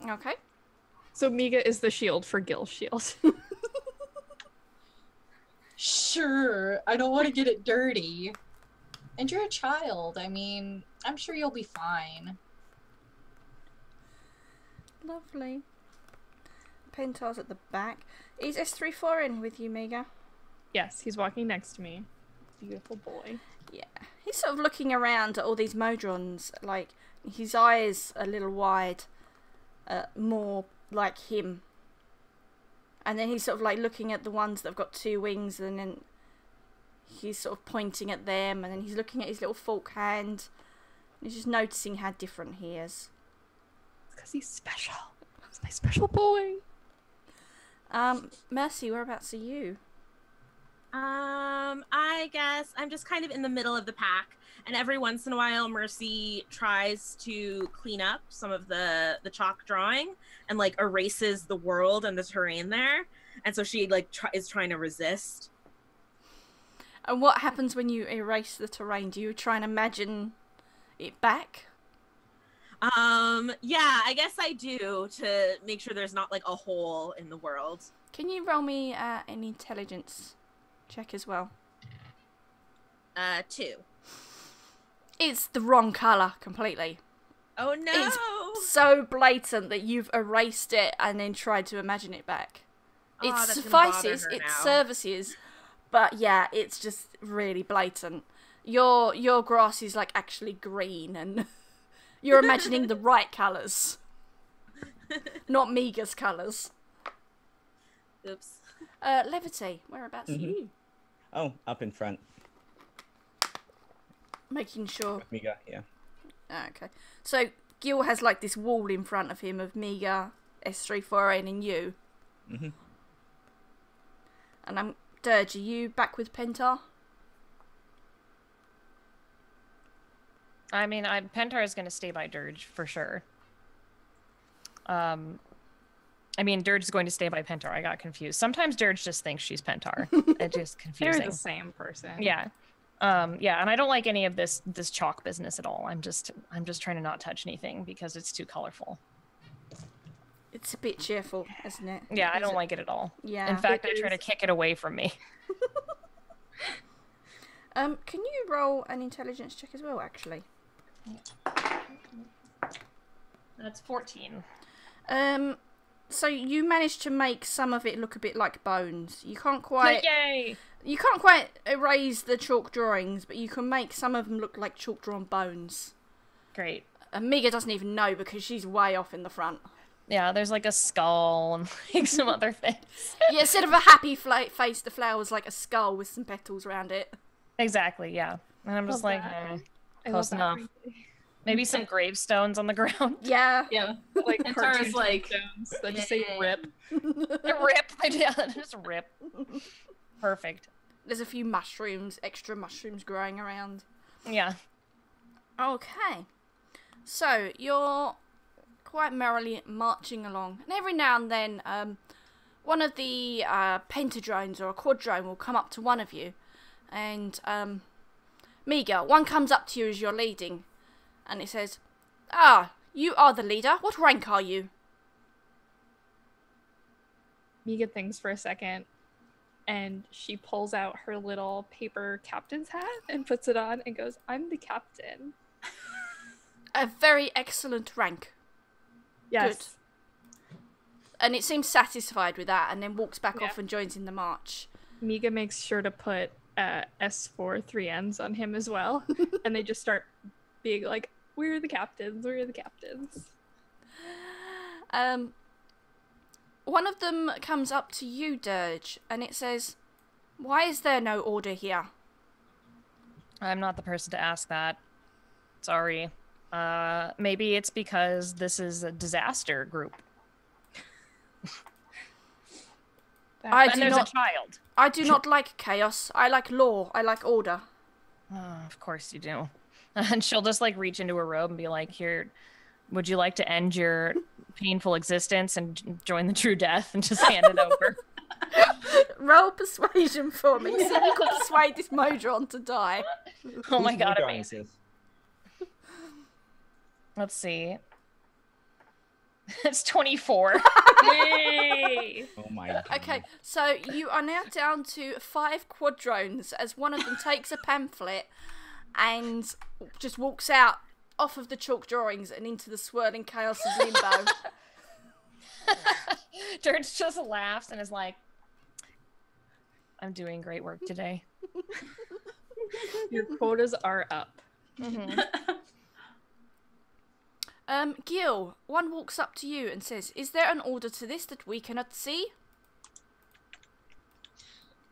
Okay. So Miga is the shield for Gil's shield. Sure, I don't want to get it dirty. And you're a child. I mean, I'm sure you'll be fine. Lovely. Pentar's at the back. Is S34 in with you, Miga? Yes, he's walking next to me. Beautiful boy. Yeah. He's sort of looking around at all these modrons, like, his eyes a little wide, more like him. And then he's sort of like looking at the ones that have got two wings, and then he's sort of pointing at them, and then he's looking at his little fork hand. He's just noticing how different he is. It's because he's special. He's my special boy. Mercy, whereabouts are you? I guess I'm just kind of in the middle of the pack, and every once in a while Mercy tries to clean up some of the chalk drawing and like erases the world and the terrain there, and so she like is trying to resist. And what happens when you erase the terrain? Do you try and imagine it back? Yeah, I guess I do, to make sure there's not like a hole in the world. Can you roll me an intelligence check as well? 2. It's the wrong colour completely. Oh no! It's so blatant that you've erased it and then tried to imagine it back. Oh, It that's gonna bother suffices, her it now. services, but yeah, it's just really blatant. Your grass is like actually green, and you're imagining the right colours, not Miga's colours. Oops. Levity, whereabouts are Mhm. you? Oh, up in front. Making sure. With Miga, yeah. Okay. So Gil has like this wall in front of him of Miga, S34N, and you. Mhm. And Dirge, are you back with Pentar? I mean, Pentar is going to stay by Dirge for sure. I mean, Dirge is going to stay by Pentar. I got confused. Sometimes Dirge just thinks she's Pentar. It's just They're confusing. the same person. Yeah. Yeah, and I don't like any of this chalk business at all. I'm just trying to not touch anything because it's too colorful. It's a bit cheerful, isn't it? Yeah, I Is don't it? like it at all. Yeah. In fact, I It try to is. kick it away from me. Can you roll an intelligence check as well, actually? That's 14. So you managed to make some of it look a bit like bones. You can't quite. Yay! You can't quite erase the chalk drawings, but you can make some of them look like chalk drawn bones. Great. And Miga doesn't even know because she's way off in the front. Yeah, there's like a skull and like some other things. Yeah, instead of a happy face, the flower's like a skull with some petals around it. Exactly, yeah. And I'm just Love like, that. I close love that enough. for you. Maybe some gravestones on the ground. Yeah. Yeah. Like And cartoon Tara's like, stones that just say rip. Rip. Yeah, just rip. Perfect. There's a few mushrooms, extra mushrooms growing around. Yeah. Okay. So, you're quite merrily marching along. And every now and then, one of the pentadrones or a quadrone will come up to one of you. And, Miga, one comes up to you as you're leading. And it says, "Ah, you are the leader. What rank are you?" Miga thinks for a second, and she pulls out her little paper captain's hat and puts it on and goes, "I'm the captain." A very excellent rank. Yes. And it seems satisfied with that and then walks back Yeah. off and joins in the march. Miga makes sure to put S4 3 N's on him as well. And they just start being like, "We're the captains, we're the captains." One of them comes up to you, Dirge, and it says, "Why is there no order here?" I'm not the person to ask that. Sorry. Maybe it's because this is a disaster group. I And do there's not. a child. I do not like chaos. I like law. I like order. Oh, of course you do. And she'll just like reach into her robe and be like, "Here, would you like to end your painful existence and join the true death?" And just hand it over. Roll persuasion for me. See if you can persuade this Modron to die. Oh my Who's god, Modron amazing. is this? Let's see. It's 24. Yay! Oh my god. Okay, so you are now down to 5 quadrones as one of them takes a pamphlet and just walks out off of the chalk drawings and into the swirling chaos of limbo. George just laughs and is like, "I'm doing great work today." Your quotas are up. Mhm. Gil, one walks up to you and says, "Is there an order to this that we cannot see?"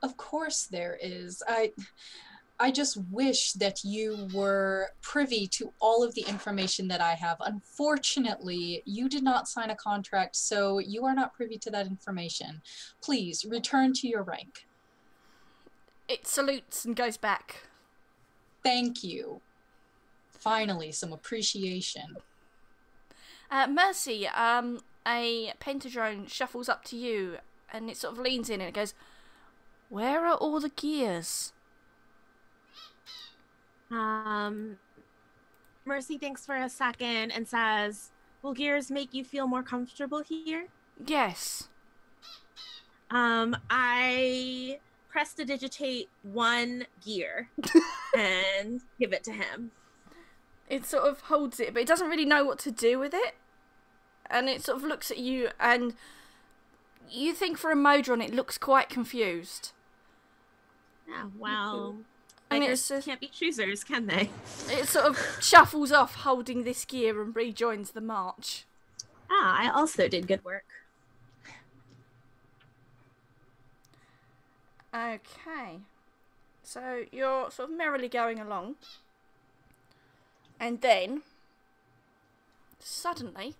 Of course there is. I just wish that you were privy to all of the information that I have. Unfortunately, you did not sign a contract, so you are not privy to that information. Please, return to your rank. It salutes and goes back. Thank you. Finally, some appreciation. Mercy, a pentadrone shuffles up to you and it sort of leans in and it goes, "Where are all the gears?" Mercy thinks for a second and says, "Will gears make you feel more comfortable here?" Yes. I prestidigitate one gear and give it to him. It sort of holds it, but it doesn't really know what to do with it. And it sort of looks at you, and you think for a Modron it looks quite confused. Yeah, well, And beggars it's can't be choosers, can they? it sort of shuffles off, holding this gear, and rejoins the march. Ah, I also did good work. Okay. So you're sort of merrily going along. And then, suddenly,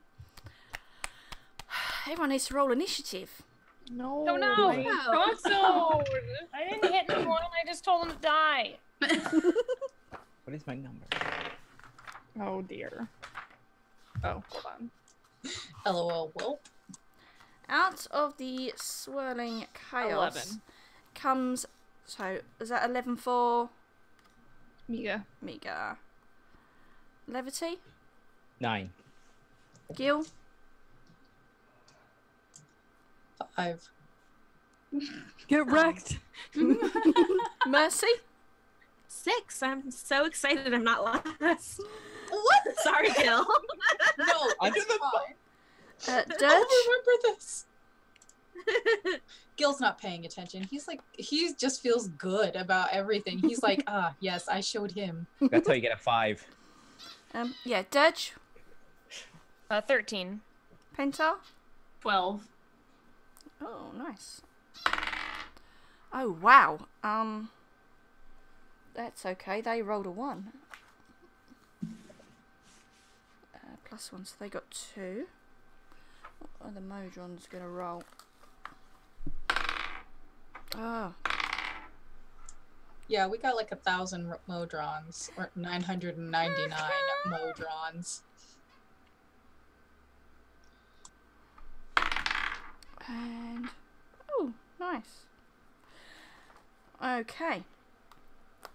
everyone needs to roll initiative. No. Oh no! Don't so! I didn't hit anyone, I just told him to die. What is my number? Oh dear. Oh, hold on. LOL, well, Out of the swirling chaos 11. comes, so is that 11 for Miga. Miga? Levity? 9. Gil? 5. Get wrecked. Mercy? 6. I'm so excited I'm not last. What? Sorry, Gil. No, Under it's the fine. Dirge? I'll remember this. Gil's not paying attention. He just feels good about everything. He's like, yes, I showed him. That's how you get a 5. Yeah, Dirge? 13. Penta? 12. Oh, nice. Oh, wow. That's okay. They rolled a 1. +1, so they got 2. What are the Modrons gonna roll? Oh. Yeah, we got like 1,000 Modrons, or 999 Modrons. And oh, nice. Okay.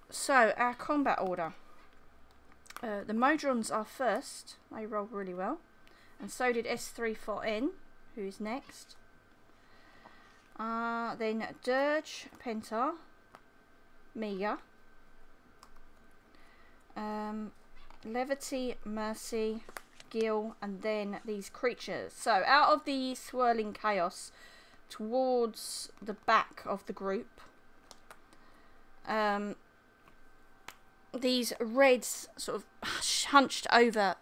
So our combat order. The Modrons are first. They rolled really well, and so did S34N, who's next. Then Dirge, Penta, Mia, Levity, Mercy, Gil, and then these creatures. So out of the swirling chaos towards the back of the group, these red sort of hunched over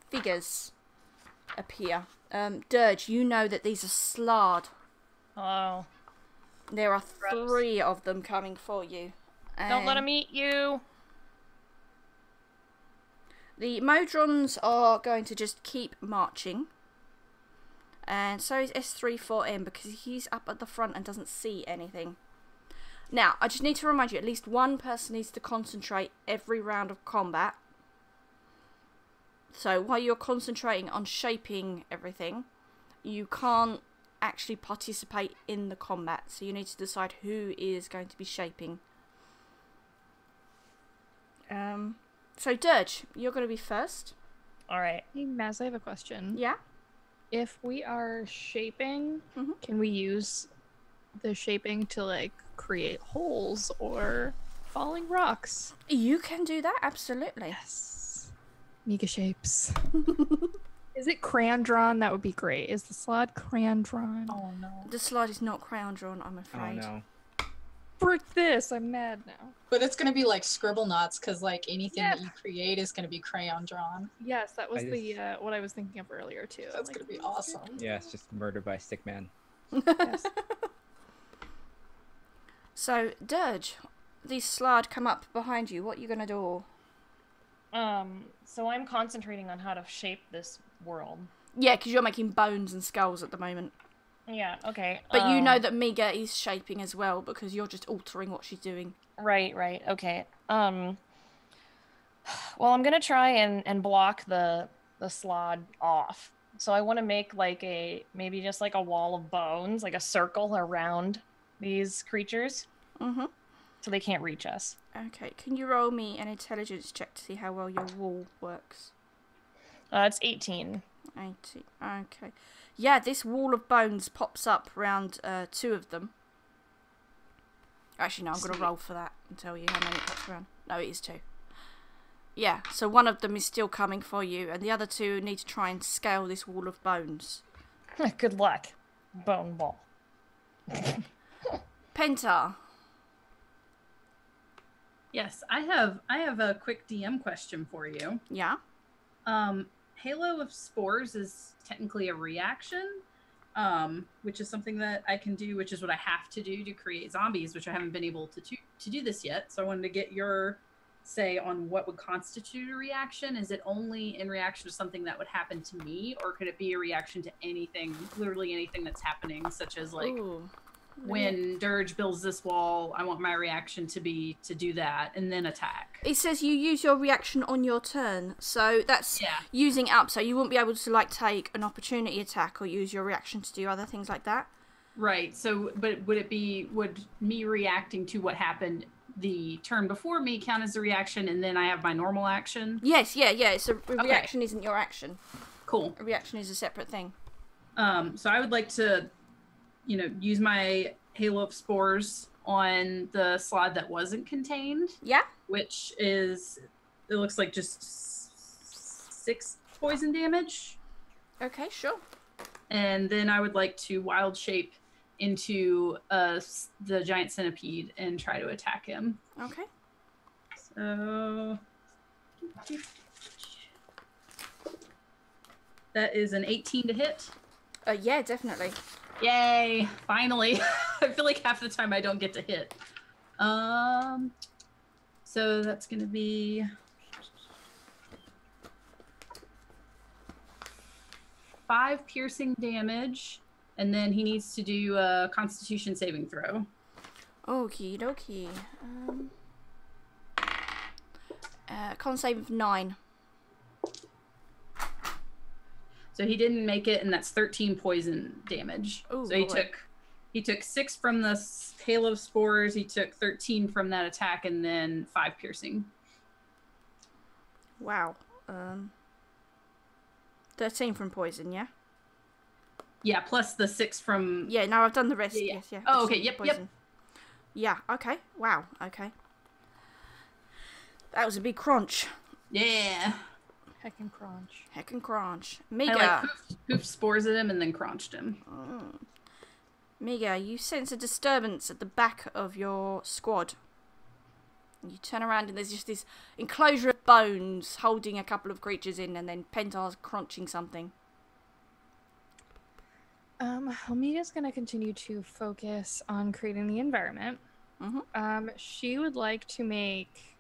figures appear. Dirge, you know that these are Slard. Hello. There are Gross. 3 of them coming for you. Don't let them eat you. The Modrons are going to just keep marching. And so is S34M, because he's up at the front and doesn't see anything. Now, I just need to remind you, at least one person needs to concentrate every round of combat. So while you're concentrating on shaping everything, you can't actually participate in the combat. So you need to decide who is going to be shaping. So Dirge, you're going to be first. All right. Hey, Maz, I have a question. Yeah? If we are shaping, Mhm. can we use the shaping to, like, create holes or falling rocks? You can do that, absolutely. Yes. Mega shapes. Is it crayon drawn? That would be great. Is the slot crayon drawn? Oh no. The slide is not crayon drawn, I'm Oh afraid. no. Frick this! I'm mad now. But it's gonna be like scribble knots, because like anything Yes. that you create is gonna be crayon drawn. Yes, that was I the what I was thinking of earlier too. That's Like, gonna be let's awesome. Yeah, it's just murder by stickman. Yes. So, Dirge, these slide come up behind you. What are you going to do? So I'm concentrating on how to shape this world. Yeah, because you're making bones and skulls at the moment. Yeah, okay. But you know that Miga is shaping as well, because you're just altering what she's doing. Right, okay. Well, I'm gonna try and block the slod off. So I want to make like maybe just like a wall of bones, like a circle around these creatures, Mm-hmm. so they can't reach us. Okay, can you roll me an intelligence check to see how well your wall works? It's 18. 80. Okay. Yeah, this wall of bones pops up around 2 of them. Actually, no, I'm going to roll for that and tell you how many it pops around. No, it is 2. Yeah, so one of them is still coming for you, and the other 2 need to try and scale this wall of bones. Good luck, bone ball. Penta. Yes, I have a quick DM question for you. Yeah? Halo of Spores is technically a reaction, which is something that I can do, which is what I have to do to create zombies, which I haven't been able to do this yet. So I wanted to get your say on what would constitute a reaction. Is it only in reaction to something that would happen to me, or could it be a reaction to anything, literally anything that's happening, such as like Ooh. when Dirge builds this wall, I want my reaction to be to do that and then attack. It says you use your reaction on your turn, so that's Yeah. using up, so you wouldn't be able to like take an opportunity attack or use your reaction to do other things like that. Right. So, but would me reacting to what happened the turn before me count as a reaction, and then I have my normal action? Yes, yeah. So a reaction isn't your action. Cool. A reaction is a separate thing. So I would like to, use my Halo of Spores on the slot that wasn't contained, Yeah? which is, it looks like just 6 poison damage. Okay, sure. And then I would like to wild shape into the giant centipede and try to attack him. Okay. So that is an 18 to hit. Yeah, definitely. Yay! Finally. I feel like half the time I don't get to hit. So that's gonna be 5 piercing damage, and then he needs to do a Constitution saving throw. Okie dokie. Con save of 9. So he didn't make it, and that's 13 poison damage. Ooh, so boy. he took 6 from the hail of spores. He took 13 from that attack, and then 5 piercing. Wow. 13 from poison, yeah? Yeah, plus the 6 from. Yeah, no, I've done the rest. Yeah, yeah. Yes, yeah. Oh, I've okay, seen yep. poison. Yeah, okay. Wow, okay. That was a big crunch. Yeah. Heckin' crunch. Heckin' crunch. I Miga. poofed spores at him and then crunched him. Miga, you sense a disturbance at the back of your squad. You turn around and there's just this enclosure of bones holding a couple of creatures in, and then Pentar's crunching something. Almeida's gonna continue to focus on creating the environment. She would like to make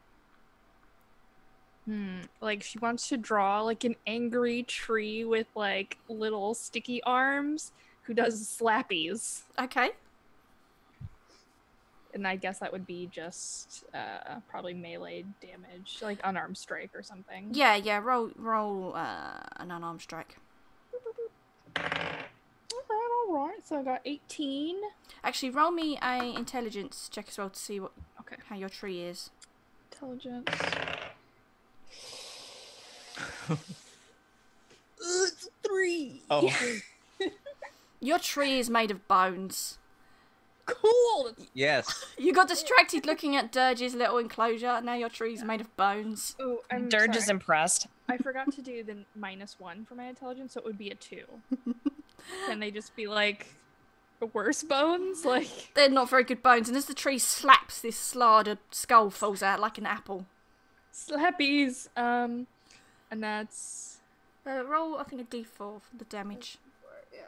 like she wants to draw like an angry tree with like little sticky arms who does slappies. Okay. And I guess that would be just probably melee damage, like unarmed strike or something. Yeah, roll an unarmed strike. Alright, so I got 18. Actually, roll me a intelligence check as well to see how your tree is. Intelligence. It's 3. Oh. Your tree is made of bones. Cool. Yes. You got distracted looking at Dirge's little enclosure, and now your tree's made of bones. Oh, I'm Dirge sorry. is impressed. I forgot to do the -1 for my intelligence, so it would be a 2. Can they just be like worse bones? Like They're not very good bones, and as the tree slaps, this slarded skull falls out like an apple. slappies. And that's Roll, I think, a d4 for the damage. yeah.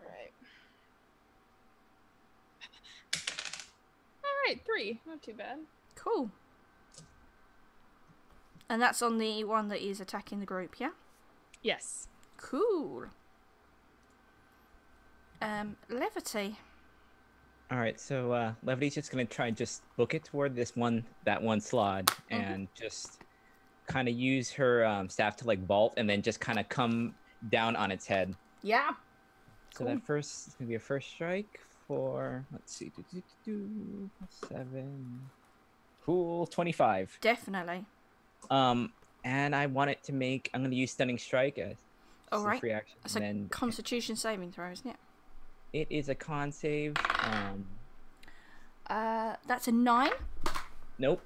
Alright. Alright, 3. Not too bad. Cool. And that's on the one that is attacking the group, yeah? Yes. Cool. Levity. All right, so Levity's just gonna try and just book it toward that one slot, and just kind of use her staff to like vault, and then just kind of come down on its head. Yeah. So that first is gonna be a first strike for, let's see, 7, cool, 25. Definitely. And I want it to make. I'm gonna use stunning strike as All right. free action. That's And a then Constitution saving throw, isn't it? it is a con save. That's a 9. Nope.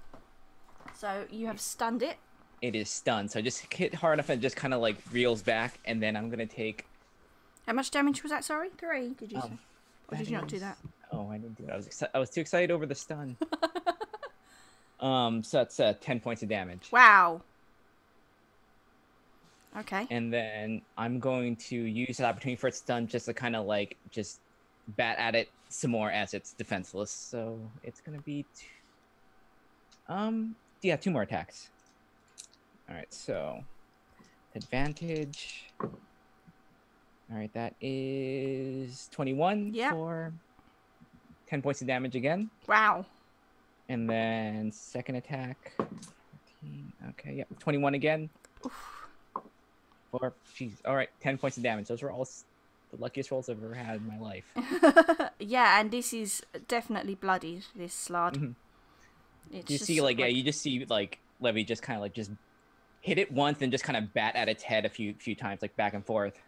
So you have stunned it. It is stunned. So just hit hard enough and it just kind of like reels back, and then I'm gonna take. How much damage was that? Sorry, 3. Did you say? Or That did you not do is- that? Oh, I didn't do it. I was too excited over the stun. So that's 10 points of damage. Wow. Okay. And then I'm going to use that opportunity for its stun just to kind of like just bat at it some more as it's defenseless. So it's gonna be 2 more attacks. All right, so advantage. All right, that is 21 Yeah. for 10 points of damage again. Wow. And then second attack. 14, okay, yep, 21 again. All right, 10 points of damage. Those were all the luckiest rolls I've ever had in my life. Yeah, and this is definitely bloodied, this slard. Mhm. It's You just see, like, yeah, you just see, like, Levy just kind of, like, just hit it once and just kind of bat at its head a few times, like, back and forth.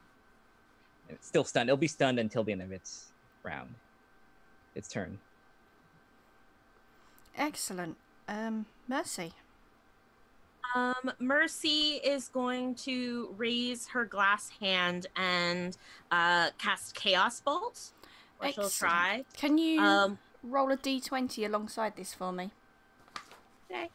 And it's still stunned. It'll be stunned until the end of its round. Its turn. Excellent. Mercy. Mercy is going to raise her glass hand and cast Chaos Bolt. Or she'll Excellent. try. Can you roll a d20 alongside this for me? Okay.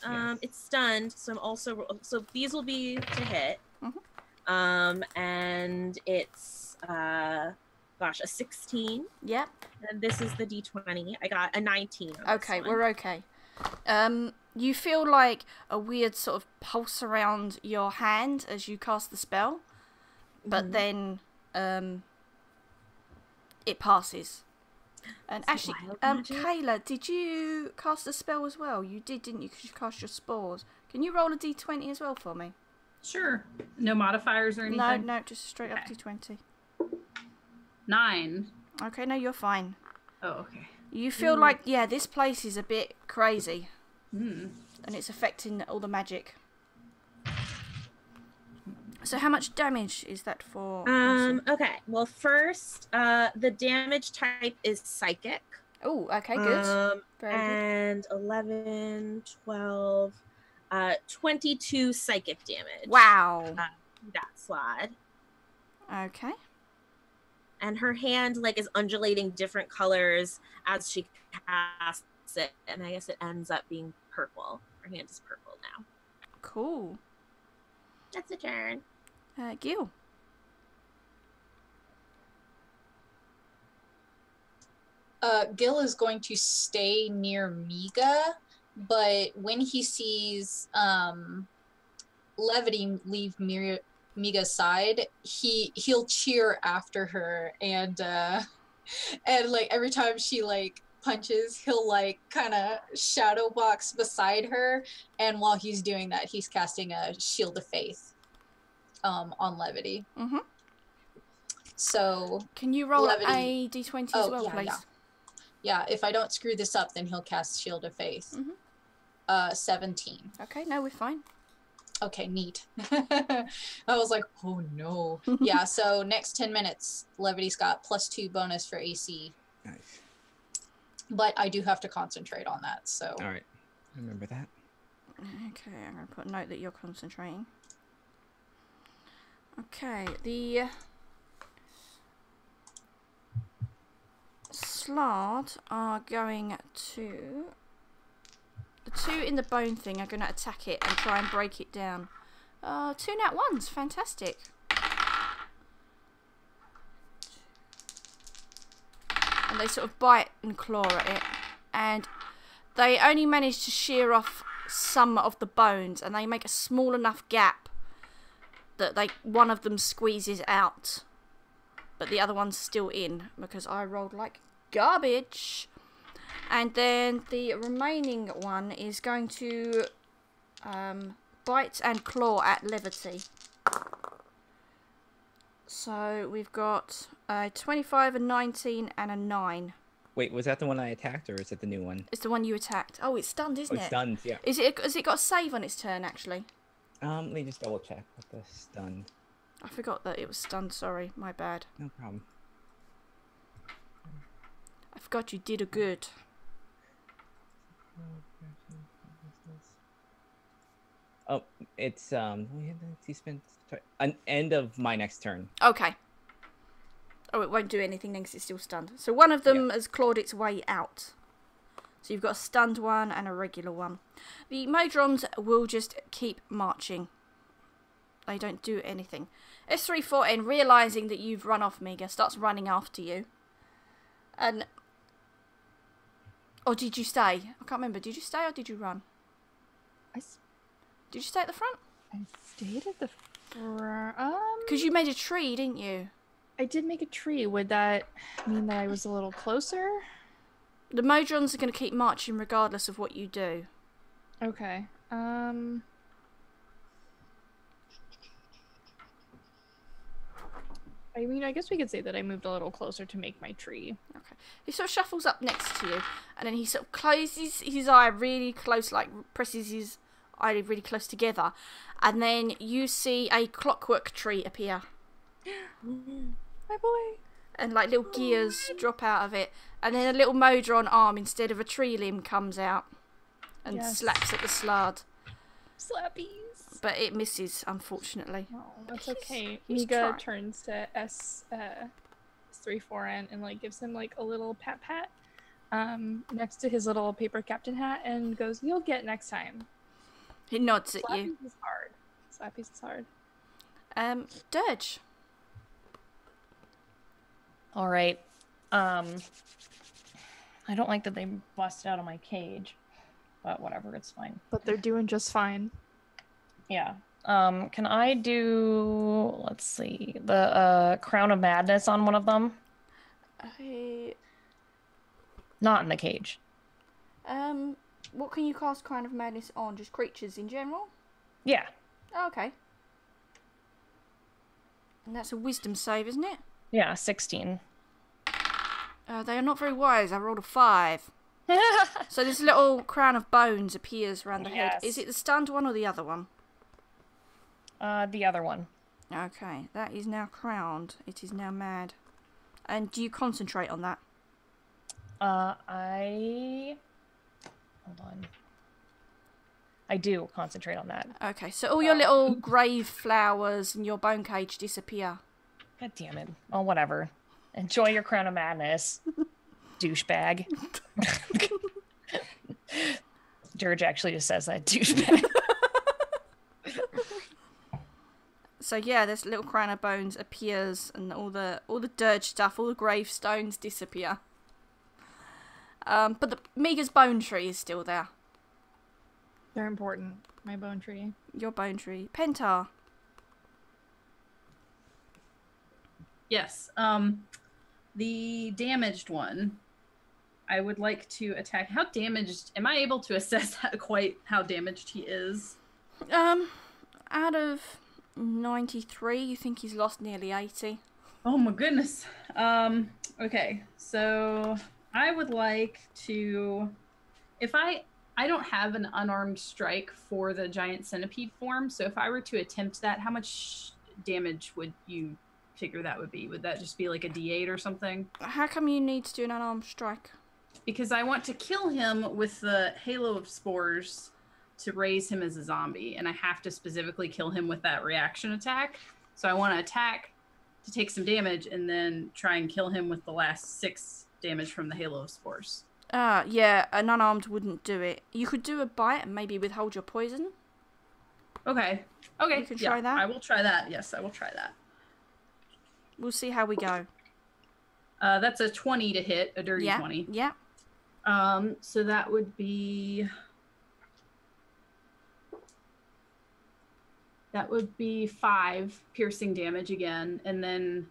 Yes. It's stunned, so I'm also these will be to hit. Mhm. And it's a 16. Yep. And this is the d20. I got a 19. Okay, we're okay. You feel like a weird sort of pulse around your hand as you cast the spell, but then it passes. And It's actually, wild magic. Kayla, did you cast a spell as well? You did, didn't you? Because you cast your spores. Can you roll a d20 as well for me? Sure. No modifiers or anything? No, just straight up Okay. d20. 9. Okay, no, you're fine. Oh, okay. You feel like, yeah, this place is a bit crazy. Hmm. And it's affecting all the magic. So how much damage is that for? Okay. Well, first, the damage type is psychic. Oh, okay, good. Very good. And 11, 12, 22 psychic damage. Wow. That slide. Okay. And her hand is undulating different colors as she casts it, and I guess it ends up being purple. Her hand is purple now. Cool. That's a turn. Gil. Gil is going to stay near Miga, but when he sees Levity leave Miga's side, he'll cheer after her, and every time she punches, he'll kind of shadow box beside her, and while he's doing that, he's casting a Shield of Faith on Levity. Mm-hmm. So can you roll Levity... a d20 as well, please? Yeah, if I don't screw this up, then he'll cast Shield of Faith. 17. Okay, no, we're fine. Okay, neat. I was like, oh no. Yeah, so next 10 minutes, Levity's got +2 bonus for AC. Nice. But I do have to concentrate on that, so. All right. Remember that. Okay, I'm going to put a note that you're concentrating. Okay, the Slard are going to... The 2 in the bone thing are going to attack it and try and break it down. 2 nat 1s, fantastic. And they sort of bite and claw at it. And they only manage to shear off some of the bones, and they make a small enough gap that one of them squeezes out. But the other one's still in, because I rolled like garbage. And then the remaining one is going to bite and claw at Levity. So we've got a 25, a 19, and a 9. Wait, was that the one I attacked, or is it the new one? It's the one you attacked. Oh, it's stunned, isn't Oh, it's it? stunned, yeah. Has it got a save on its turn, actually? Let me just double check with the stunned. I forgot that it was stunned, sorry. My bad. No problem. I forgot you did a good. Oh, it's he spent an end of my next turn. Okay. Oh, it won't do anything then because it's still stunned. So one of them has clawed its way out. So you've got a stunned one and a regular one. The Modrons will just keep marching. They don't do anything. S34N, realising that you've run off, Miga, starts running after you. And... Or did you stay? I can't remember. Did you stay or did you run? Did you stay at the front? I stayed at the front. Because you made a tree, didn't you? I did make a tree. Would that mean that I was a little closer? The Modrons are going to keep marching regardless of what you do. Okay. I mean, I guess we could say that I moved a little closer to make my tree. Okay. He sort of shuffles up next to you, and then he sort of closes his eye really close, like presses his eyelid really close together, and then you see a clockwork tree appear. My boy. And like little gears drop out of it, and then a little Modron arm instead of a tree limb comes out and slaps at the Slard. Slappies. But it misses, unfortunately. Oh, that's okay. He's Miga trying. turns to S34N and like gives him like a little pat next to his little paper captain hat and goes, "You'll get next time." He nods at you. Slappies is hard. Slappies is hard. Dirge. All right. I don't like that they busted out of my cage, but whatever, it's fine. But they're doing just fine. Yeah. Can I do, let's see, the Crown of Madness on one of them? Not in the cage. What can you cast Crown of Madness on? Just creatures in general? Yeah. Oh, okay. And that's a wisdom save, isn't it? Yeah, 16. They are not very wise. I rolled a 5. So this little crown of bones appears around the head. Yes. Is it the stunned one or the other one? The other one. Okay, that is now crowned. It is now mad. And do you concentrate on that? Hold on. I do concentrate on that. Okay, so all your little grave flowers and your bone cage disappear. God damn it. Oh, whatever. Enjoy your Crown of Madness, douchebag. Dirge actually just says that, douchebag. So yeah, this little crown of bones appears, and all the dirge stuff, all the gravestones disappear. But Miga's bone tree is still there. They're important. My bone tree. Your bone tree, Pentar. Yes. The damaged one, I would like to attack. How damaged? Am I able to assess how damaged he is? Out of 93, you think he's lost nearly 80. Oh my goodness. Okay. So I would like to, if I don't have an unarmed strike for the giant centipede form, so if I were to attempt that, how much damage would you figure that would be? Would that just be like a D8 or something? How come you need to do an unarmed strike? Because I want to kill him with the halo of spores to raise him as a zombie, and I have to specifically kill him with that reaction attack. So I want to attack to take some damage and then try and kill him with the last 6 damage from the halo of spores. Yeah, an unarmed wouldn't do it. You could do a bite and maybe withhold your poison. Okay. You can try that? I will try that. Yes, I will try that. We'll see how we go. That's a 20 to hit, a dirty 20. Yeah. So that would be 5 piercing damage again, and then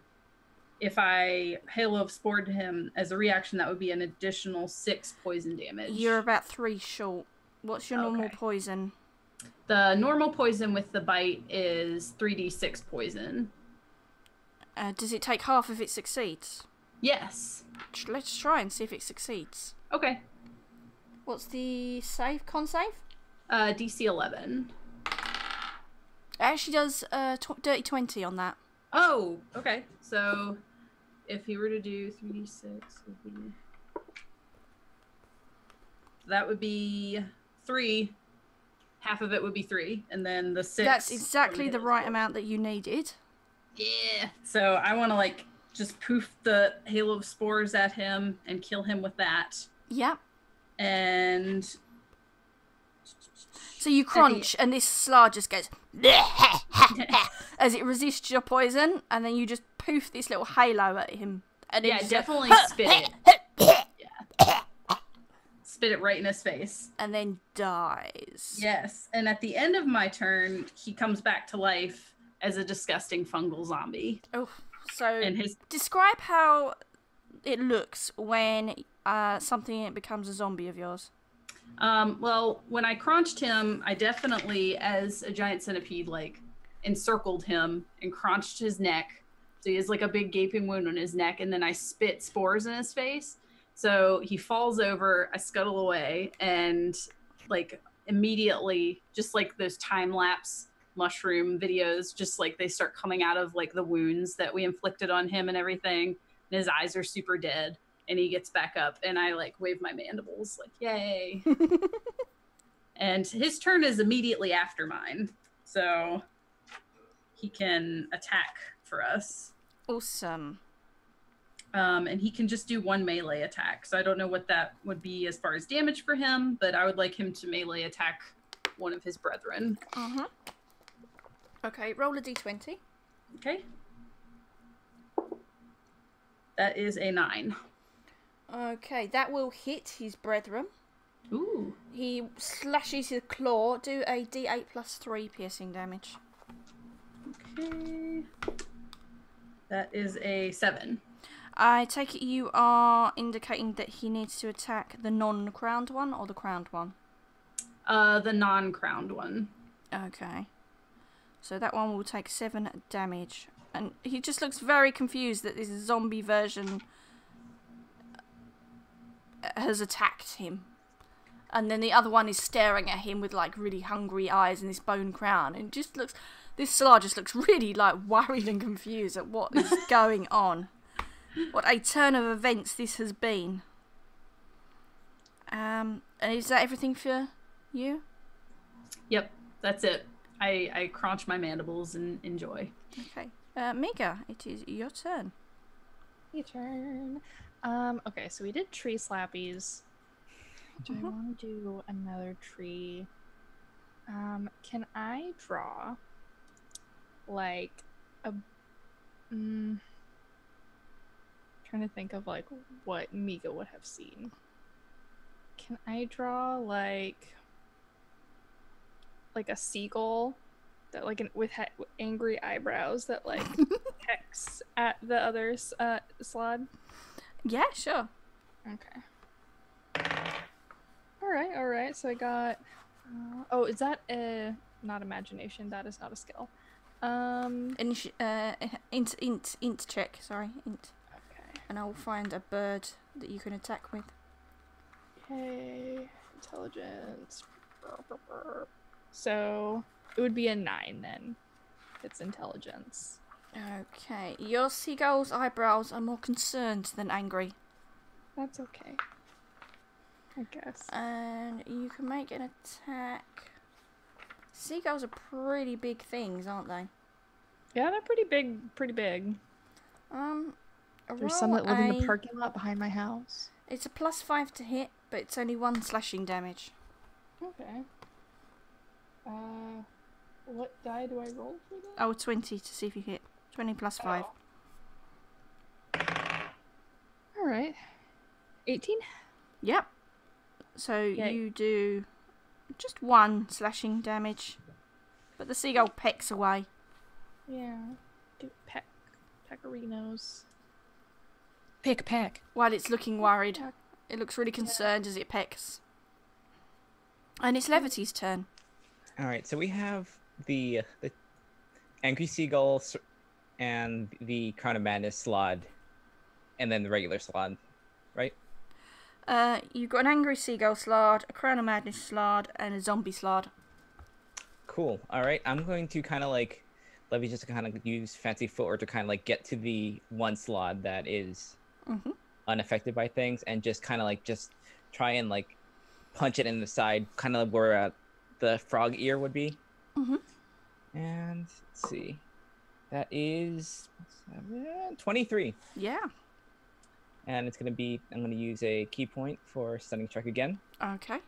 if I halo of spored him as a reaction, that would be an additional 6 poison damage. You're about 3 short. What's your normal Okay. poison? The normal poison with the bite is 3d6 poison. Does it take half if it succeeds? Yes. Let's try and see if it succeeds. Okay. What's the save? Con save? DC 11. It actually does dirty 20 on that. Oh, okay. So if he were to do 3d6, that would be 3. Half of it would be 3, and then the 6. That's exactly the right amount that you needed. Yeah. So I want to just poof the halo of spores at him and kill him with that. Yeah. And so you crunch, and this slug just goes as it resists your poison, and then you just poof this little halo at him. And yeah, just definitely spit it. Yeah. Spit it right in his face. And then dies. Yes. And at the end of my turn, he comes back to life as a disgusting fungal zombie. Oh, so And describe how it looks when something becomes a zombie of yours. Well, when I crunched him, I definitely, as a giant centipede, encircled him and crunched his neck. So he has a big gaping wound on his neck, and then I spit spores in his face. So he falls over, I scuttle away, and immediately, just like those time-lapse mushroom videos, just they start coming out of the wounds that we inflicted on him and everything. And his eyes are super dead. And he gets back up, and I wave my mandibles, yay. And his turn is immediately after mine. So he can attack for us. Awesome. And he can just do one melee attack. So I don't know what that would be as far as damage for him, but I would like him to melee attack one of his brethren. Okay, roll a d20. Okay. That is a 9. Okay, that will hit his brethren. Ooh. He slashes his claw. Do a d8 plus 3 piercing damage. Okay. That is a 7. I take it you are indicating that he needs to attack the non-crowned one or the crowned one? The non-crowned one. Okay. So that one will take 7 damage. And he just looks very confused that this zombie version has attacked him. And then the other one is staring at him with like really hungry eyes and this bone crown. And just looks, this Slar just looks really like worried and confused at what is going on. What a turn of events this has been. And is that everything for you? Yep, that's it. I crunch my mandibles and enjoy. Okay. Mega, it is your turn. Your turn. Okay, so we did tree slappies. Do I want to do another tree? Can I draw like a trying to think of like what Miga would have seen. Can I draw like a seagull that like with angry eyebrows that like pecks at the other slod? Yeah, sure. Okay. All right. So I got. Oh, is that not imagination? That is not a skill. Int check. Sorry, int. Okay. And I will find a bird that you can attack with. Okay. Intelligence. So it would be a 9 then. It's intelligence. Okay. Your seagull's eyebrows are more concerned than angry. That's okay. I guess. And you can make an attack. Seagulls are pretty big things, aren't they? Yeah, they're pretty big. There's some that live in the parking lot behind my house. It's a +5 to hit, but it's only 1 slashing damage. Okay. What die do I roll for that? Oh, 20 to see if you hit. 20 plus 5. Alright. 18? Yep. So Yay. you do just 1 slashing damage. But the seagull pecks away. Yeah. Do pecorinos. Peck. While it's looking worried. It looks really concerned as it pecks. And it's Levity's turn. Alright, so we have the Angry Seagull and the Crown of Madness slod, and then the regular slod, right? You've got an Angry Seagull slod, a Crown of Madness slod, and a Zombie slod. Cool. Alright, I'm going to kind of like, Levy just to kind of use fancy footwork to kind of like get to the one slod that is unaffected by things, and just kind of like just try and like punch it in the side, kind of where the frog ear would be. And let's see. That is 23. Yeah. And it's going to be, I'm going to use a key point for stunning check again. Okay.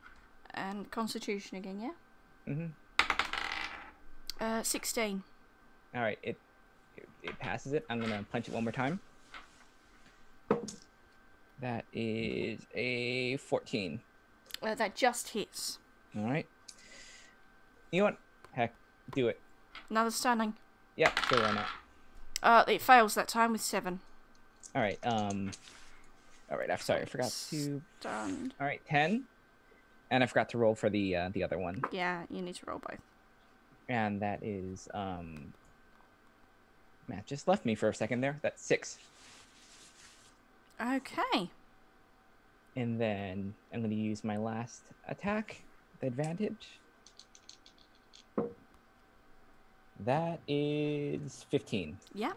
And Constitution again, yeah? 16. All right, it passes it. I'm going to punch it one more time. That is a 14. That just hits. All right. You know what? Heck, do it. Another stunning. Yep, sure, why not? It fails that time with 7. All right. I'm sorry, I forgot to. Stunned. All right, 10, and I forgot to roll for the other one. Yeah, you need to roll both. And that is Matt just left me for a second there. That's 6. Okay. And then I'm going to use my last attack, the advantage. That is 15. Yeah.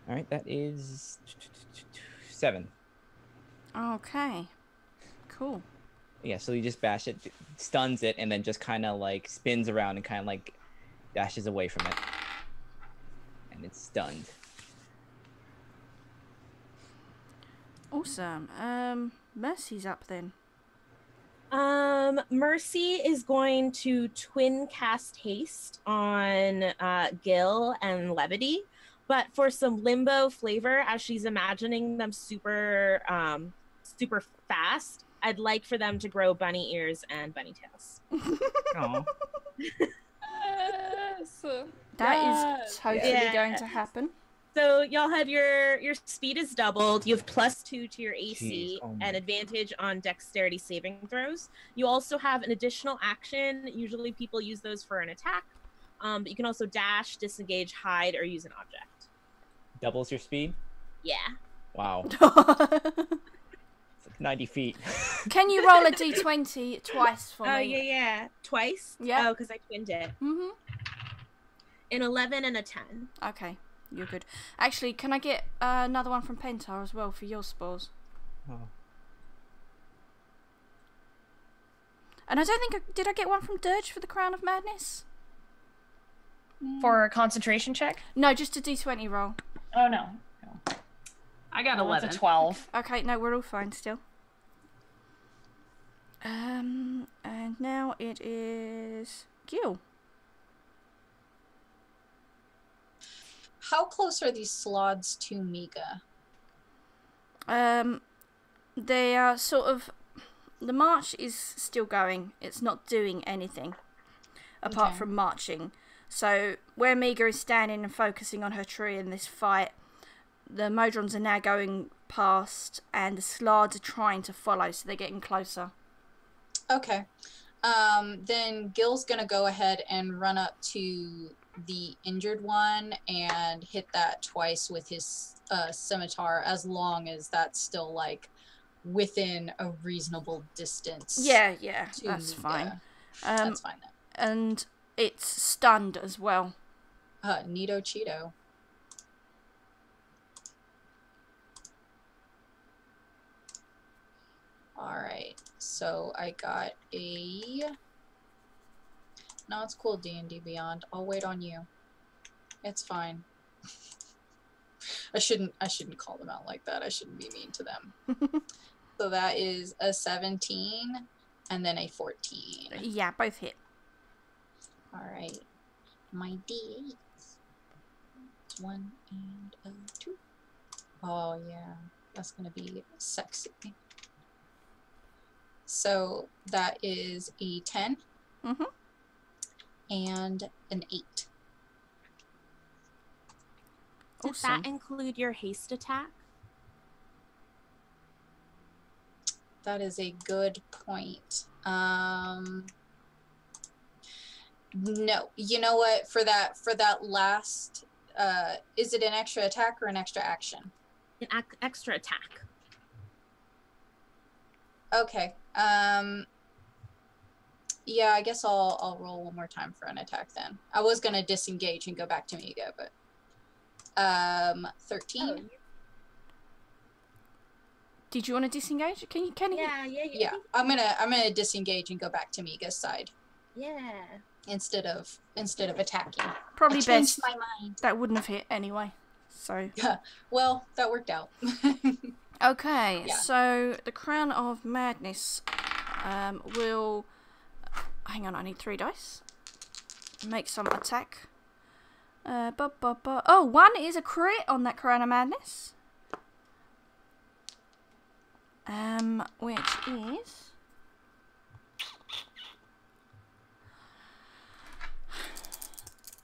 All right, that is 7. Okay. Cool. Yeah, so you just bash it, stuns it, and then just kind of like spins around and kind of like dashes away from it. And it's stunned. Awesome. Mercy's up then. Mercy is going to twin cast haste on Gil and Levity, but for some limbo flavor, as she's imagining them super fast, I'd like for them to grow bunny ears and bunny tails. Oh. That is totally going to happen. So y'all have your speed is doubled. You have +2 to your AC Jeez, and advantage on dexterity saving throws. You also have an additional action. Usually people use those for an attack. But you can also dash, disengage, hide, or use an object. Doubles your speed? Yeah. Wow. It's like 90 feet. Can you roll a d20 twice for Oh, me? yeah. Twice? Yeah. Oh, because I twinned it. Mm-hmm. An 11 and a 10. Okay, you're good. Actually, can I get another one from Pentar as well for your spores? Oh. And I don't think did I get one from Dirge for the Crown of Madness? For a concentration check? No, just a d20 roll. Oh, no. I got Well, 11. it's a 12. Okay, no, we're all fine still. And now it is Gil. How close are these slods to Miga? They are sort of... The march is still going. It's not doing anything apart Okay. from marching. So where Miga is standing and focusing on her tree in this fight, the Modrons are now going past and the Slods are trying to follow, so they're getting closer. Okay. Then Gil's gonna go ahead and run up to the injured one and hit that twice with his scimitar, as long as that's still like within a reasonable distance. Yeah, to that's Miga. fine. That's fine then. And it's stunned as well. Neato Cheeto. Alright, so I got a... No, it's cool, D&D Beyond. I'll wait on you. It's fine. I shouldn't call them out like that. I shouldn't be mean to them. So that is a 17 and then a 14. Yeah, both hit. Alright. My D8s. It's 1 and 2. Oh yeah, that's gonna be sexy. So that is a 10 Mm-hmm. and an 8. Does Awesome. that include your haste attack? That is a good point. No, you know what? For that last, is it an extra attack or an extra action? An extra attack. Okay. Yeah, I guess I'll roll one more time for an attack then. I was gonna disengage and go back to Miga, but 13. Did you want to disengage? Can you? Yeah, I'm gonna disengage and go back to Miga's side Yeah. instead of attacking. Probably I changed best. my mind. That wouldn't have hit anyway. So. Well, that worked out. Okay, Yeah. so the Crown of Madness will... Hang on, I need 3 dice. Make some attack. Oh, 1 is a crit on that Crown of Madness. Which is...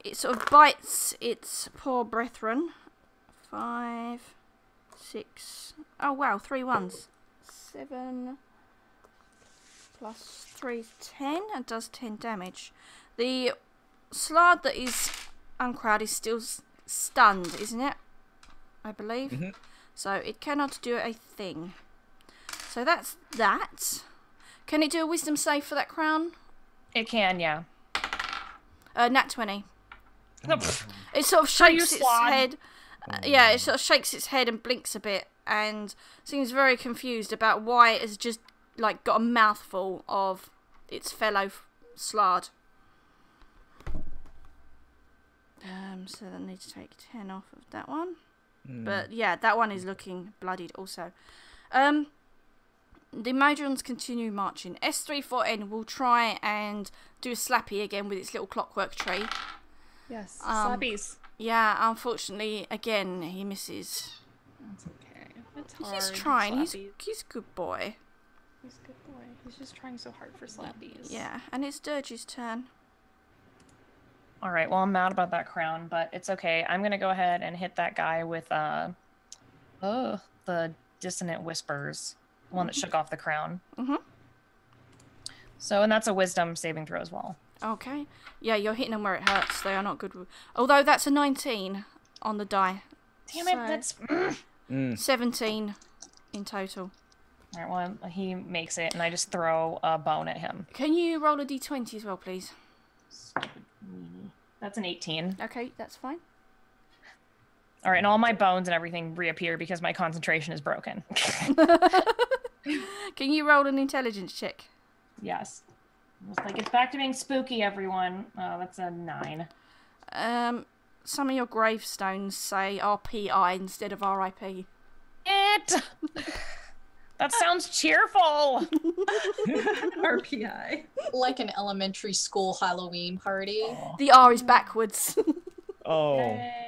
It sort of bites its poor brethren. 5... 6. Oh wow, 3 ones. 7 plus 3 is 10. It does 10 damage. The Slard that is uncrowded is still stunned, isn't it? I believe. Mm-hmm. So it cannot do a thing. So that's that. Can it do a wisdom save for that crown? It can, yeah. Nat 20. No, It sort of you shakes its slod. head. Yeah, it sort of shakes its head and blinks a bit and seems very confused about why it has just like got a mouthful of its fellow slard. So I need to take 10 off of that one. But yeah, that one is looking bloodied also. The Modrons continue marching. S34N will try and do a slappy again with its little clockwork tree. Yes, slappies. Yeah, unfortunately, again, he misses. That's okay. It's hard. He's trying. He's Slappies. a good boy. He's a good boy. He's just trying so hard for slappies. Yeah, and it's Dirge's turn. All right, well, I'm mad about that crown, but it's okay. I'm going to go ahead and hit that guy with the Dissonant Whispers, the one that shook off the crown. Mm-hmm. So, and that's a wisdom saving throw as well. Okay. Yeah, you're hitting them where it hurts. They are not good. Although that's a 19 on the die. Damn it, that's... 17 in total. All right, well, he makes it, and I just throw a bone at him. Can you roll a d20 as well, please? That's an 18. Okay, that's fine. All right, and all my bones and everything reappear because my concentration is broken. Can you roll an intelligence check? Yes. It's like, it's back to being spooky, everyone. Oh, that's a 9. Some of your gravestones say RPI instead of RIP. It! That sounds cheerful! RPI. Like an elementary school Halloween party. The R is backwards. Oh,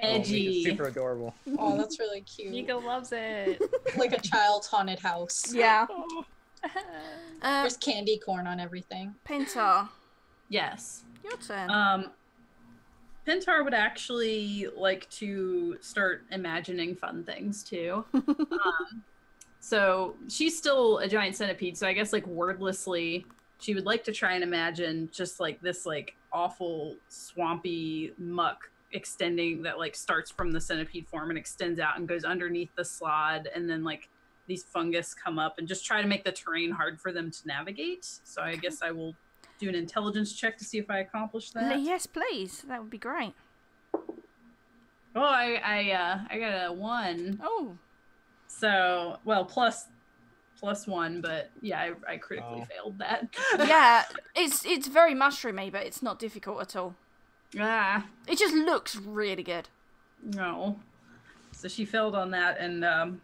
Edgy. super adorable. Oh, that's really cute. Nico loves it. Like a child's haunted house. Yeah. There's candy corn on everything. Pentar, Yes. your turn. Pentar would actually like to start imagining fun things too. So she's still a giant centipede, so I guess like wordlessly, she would like to try and imagine just like this like awful swampy muck extending that like starts from the centipede form and extends out and goes underneath the slod, and then like these fungus come up and just try to make the terrain hard for them to navigate. So I guess I will do an intelligence check to see if I accomplish that. Yes, please. That would be great. Oh, I got a 1. Oh. So, well, plus 1, but yeah, I critically failed that. Yeah, it's very mushroomy, but it's not difficult at all. Ah, It just looks really good. no. So she failed on that, and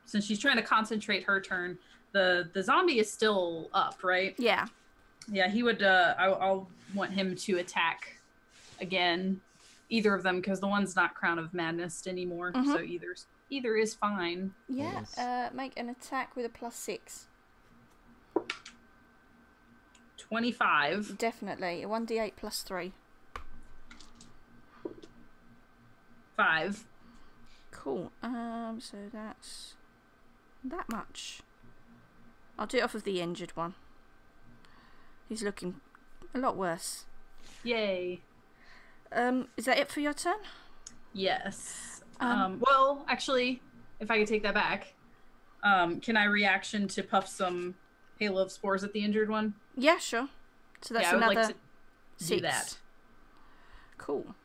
since she's trying to concentrate her turn, the zombie is still up, right? Yeah. Yeah, he would. I'll want him to attack again, either of them, because the one's not Crown of Madness anymore. Mhm. So either is fine. Yeah. Yes. Make an attack with a +6. 25. Definitely. 1d8 +3. 5. Cool. So that's that much. I'll do it off of the injured one. He's looking a lot worse. Yay. Is that it for your turn? Yes. Um, Well, actually, if I could take that back, can I reaction to puff some halo of spores at the injured one? Yeah, sure. So that's yeah, I would another like to 6. do that. Cool.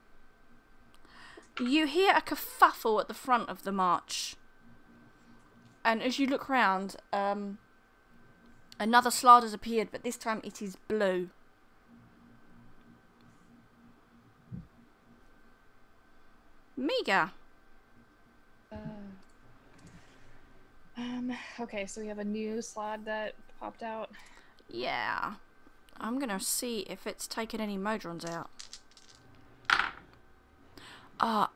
You hear a kerfuffle at the front of the march. And as you look round, another slard has appeared, but this time it is blue. Miga. Okay, so we have a new slot that popped out. Yeah. I'm gonna see if it's taken any Modrons out.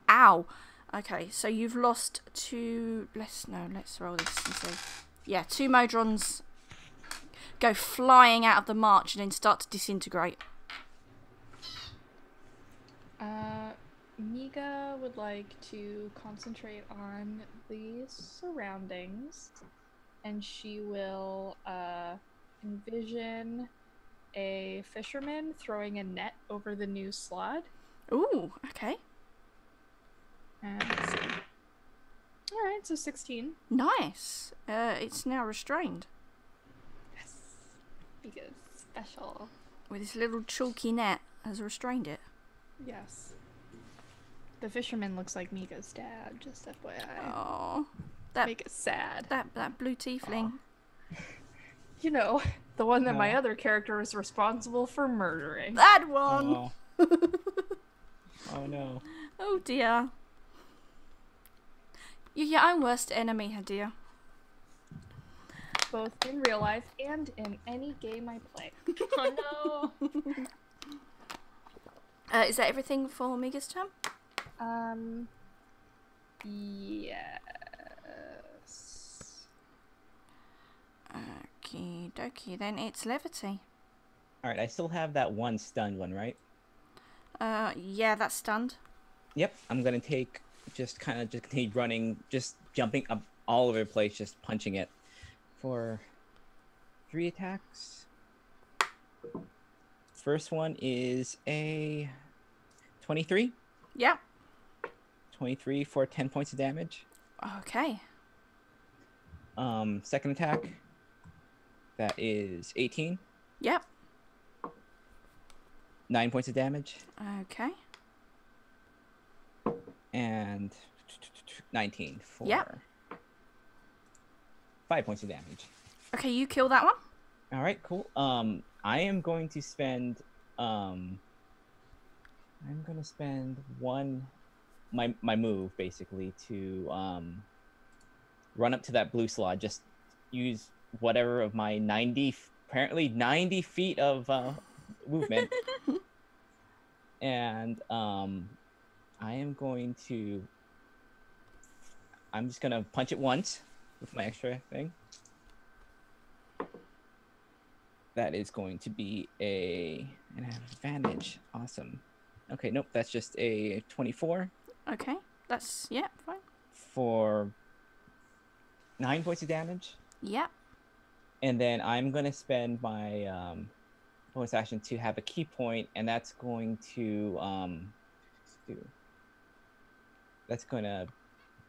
Ow. Okay, so you've lost 2... Let's roll this and see. Yeah, 2 Modrons go flying out of the march and then start to disintegrate. Miga would like to concentrate on the surroundings, and she will envision a fisherman throwing a net over the new slot. Ooh, okay. And let's see. Alright, so 16. Nice. It's now restrained Yes. Because special. with this little chalky net has restrained it. Yes. The fisherman looks like Miga's dad, just FYI. Oh, that Make it sad. that blue tiefling. You know, the one that my Oh. other character is responsible for murdering. That one! Oh. Oh no. Oh dear. You're your own worst enemy, Hadir. Both in real life and in any game I play. Oh no. Is that everything for Miga's turn? Yes. Okie dokie, then it's Levity. All right, I still have that one stunned one, right? Yeah, that's stunned. Yep, I'm gonna take just continue running, just jumping up all over the place, just punching it for 3 attacks. First one is a 23. Yep. 23 for 10 points of damage. Okay. Second attack, that is 18, Yep. 9 points of damage, Okay. and 19 for Yep. 5 points of damage. Okay, you kill that one. All right, cool. I am going to spend my move basically to run up to that blue slot. Just use whatever of my 90 feet of movement, and I'm just gonna punch it once with my extra thing. That is going to be and I have advantage. Awesome. Okay, nope, that's just a 24 Okay, that's, yeah, fine. for 9 points of damage. Yep. And then I'm going to spend my bonus action to have a key point, and that's going to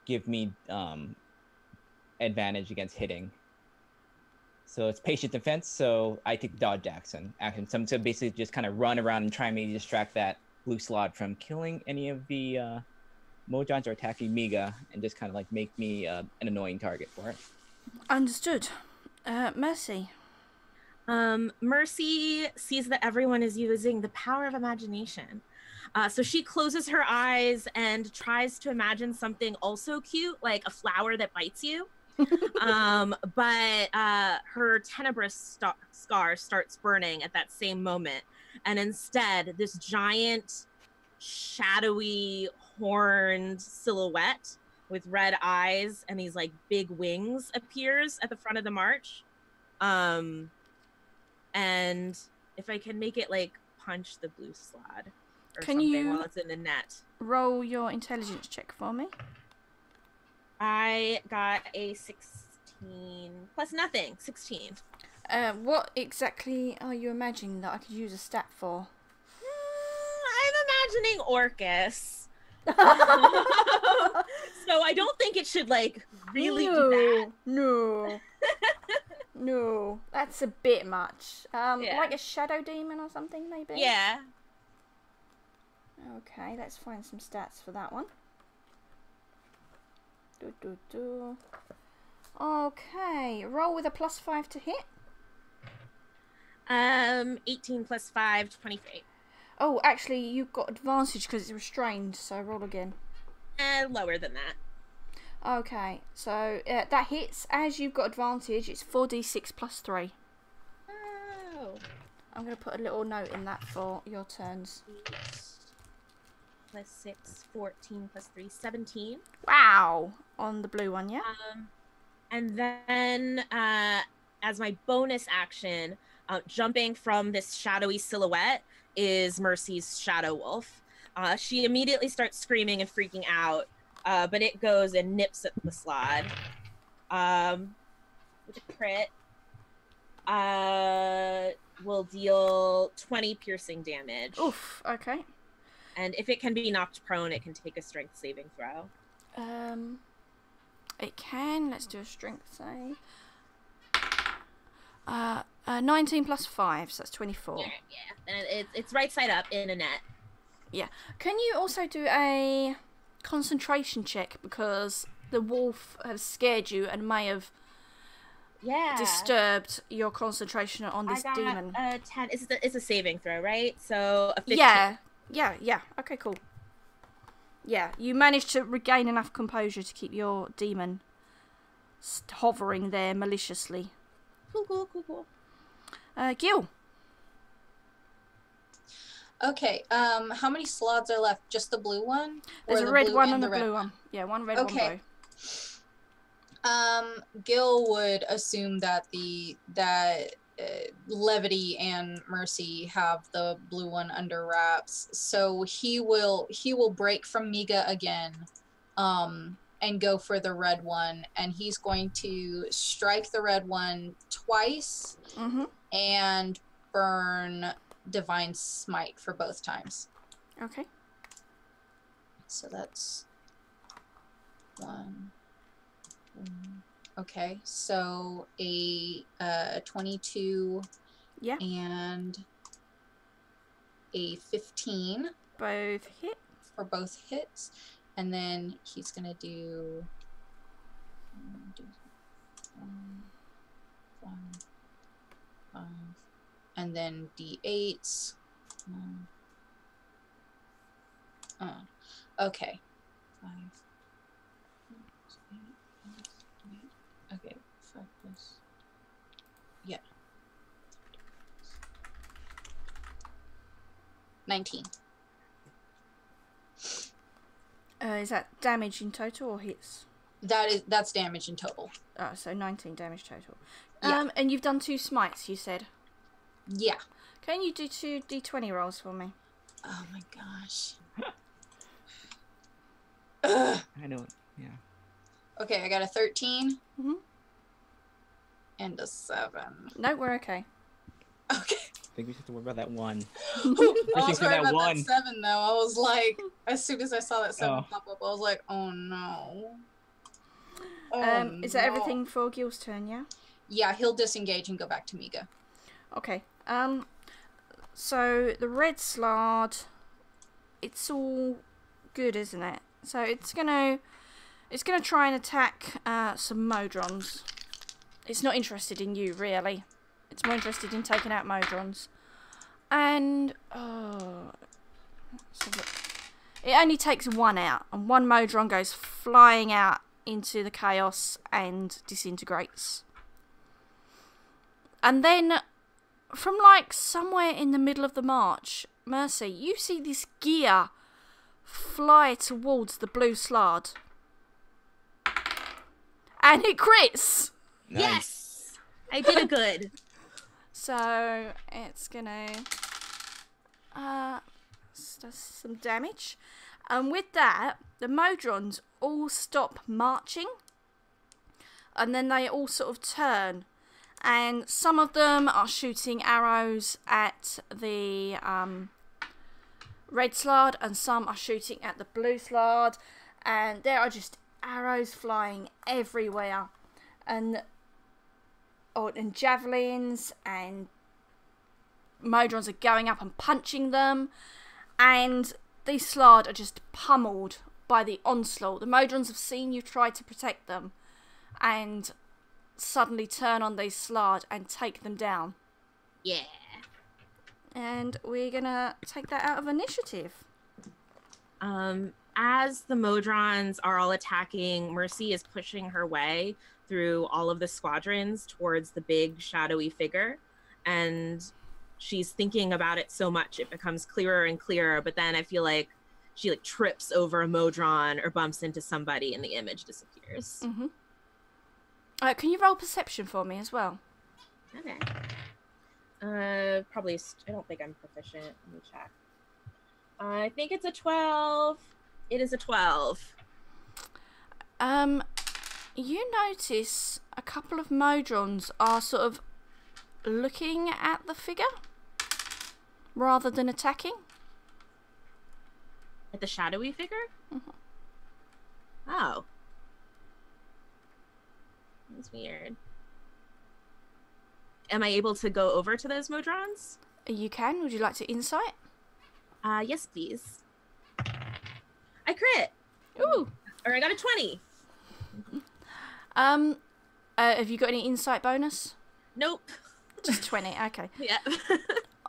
give me advantage against hitting. So it's patient defense, so I take dodge action. So I'm to basically just kind of run around and try and maybe distract that blue slot from killing any of the Mojons or attacking Miga, and just kind of like make me an annoying target for it. Understood. Mercy. Mercy sees that everyone is using the power of imagination. So she closes her eyes and tries to imagine something also cute, like a flower that bites you. But her tenebrous scar starts burning at that same moment. And instead, this giant, shadowy, horned silhouette with red eyes and these like big wings appears at the front of the march. And if I can make it like punch the blue slot or Can something you- while it's in the net. Roll your intelligence check for me. I got a 16 plus nothing, 16. What exactly are you imagining that I could use a stat for? I'm imagining Orcus. So I don't think it should like really do that. No. No, that's a bit much. Yeah. Like a shadow demon or something, maybe? Yeah. Okay, let's find some stats for that one. Okay, roll with a +5 to hit. 18 plus 5, 23. Oh, actually, you've got advantage because it's restrained, so roll again. Lower than that. Okay, so that hits. As you've got advantage, it's 4d6 plus 3. Oh. I'm going to put a little note in that for your turns. 8 plus 6, 14 plus 3, 17. Wow! On the blue one, yeah? And then as my bonus action, jumping from this shadowy silhouette is Mercy's Shadow Wolf. She immediately starts screaming and freaking out, but it goes and nips at the slot. With a crit, will deal 20 piercing damage. Oof, okay. And if it can be knocked prone, it can take a strength saving throw. It can. Let's do a strength save. 19 plus 5, so that's 24. Yeah. And it's right side up in a net. Yeah. Can you also do a concentration check, because the wolf has scared you and may have disturbed your concentration on this I got demon. a 10. It's a saving throw, right? So a 15. Yeah. Okay, cool. Yeah, you managed to regain enough composure to keep your demon hovering there maliciously. Cool. Gil. Okay, how many slots are left? Just the blue one? There's Or a the red blue one and and a the red blue one. Yeah, one red, one Okay. blue. Gil would assume that Levity and Mercy have the blue one under wraps, so he will break from Miga again, and go for the red one, and he's going to strike the red one twice, and burn Divine Smite for both times. Okay. So that's one. Okay, so a 22 and a 15 Both hit. for both hits, and then he's gonna do 5, and then d8s. Okay, 5. Okay, 5 plus. Yeah. 19. Is that damage in total or hits? That's damage in total. Oh, so 19 damage total. Yeah. And you've done 2 smites, you said. Yeah. Can you do 2 d20 rolls for me? Oh my gosh. I know. Yeah. Okay, I got a 13 Mhm. and a 7. No, we're okay. Okay. I think we just have to worry about that one. I was for worried that about one. that 7 though. I was like, as soon as I saw that 7 Oh. pop up, I was like, oh no. Is that everything for Gil's turn, yeah? Yeah, he'll disengage and go back to Miga. Okay. So the red slard, it's all good, isn't it? So it's gonna try and attack some Modrons. It's not interested in you, really. It's more interested in taking out Modrons. And it only takes one out, and one Modron goes flying out into the chaos and disintegrates. And then, from like somewhere in the middle of the march, Mercy, you see this gear fly towards the blue slard. And it crits! Nice. Yes! I did a good. So, it's gonna does some damage. And with that, the Modrons all stop marching. And then they all sort of turn. And some of them are shooting arrows at the red slard, and some are shooting at the blue slard. And there are just arrows flying everywhere. And javelins, and Modrons are going up and punching them. And these slard are just pummeled by the onslaught. The Modrons have seen you try to protect them, and suddenly turn on these slard and take them down. Yeah. And we're gonna take that out of initiative. As the Modrons are all attacking, Mercy is pushing her way through all of the squadrons towards the big shadowy figure, and she's thinking about it so much it becomes clearer and clearer, but then I feel like she like trips over a Modron or bumps into somebody and the image disappears. Can you roll perception for me as well? Okay. Probably, I don't think I'm proficient. Let me check. I think it's a 12. It is a 12. You notice a couple of Modrons are sort of looking at the figure rather than attacking. At the shadowy figure? Oh. That's weird. Am I able to go over to those Modrons? You can. Would you like to insight? Yes, please. I crit! Ooh. Or I got a 20. Have you got any insight bonus? Nope. Just 20, okay. Yeah.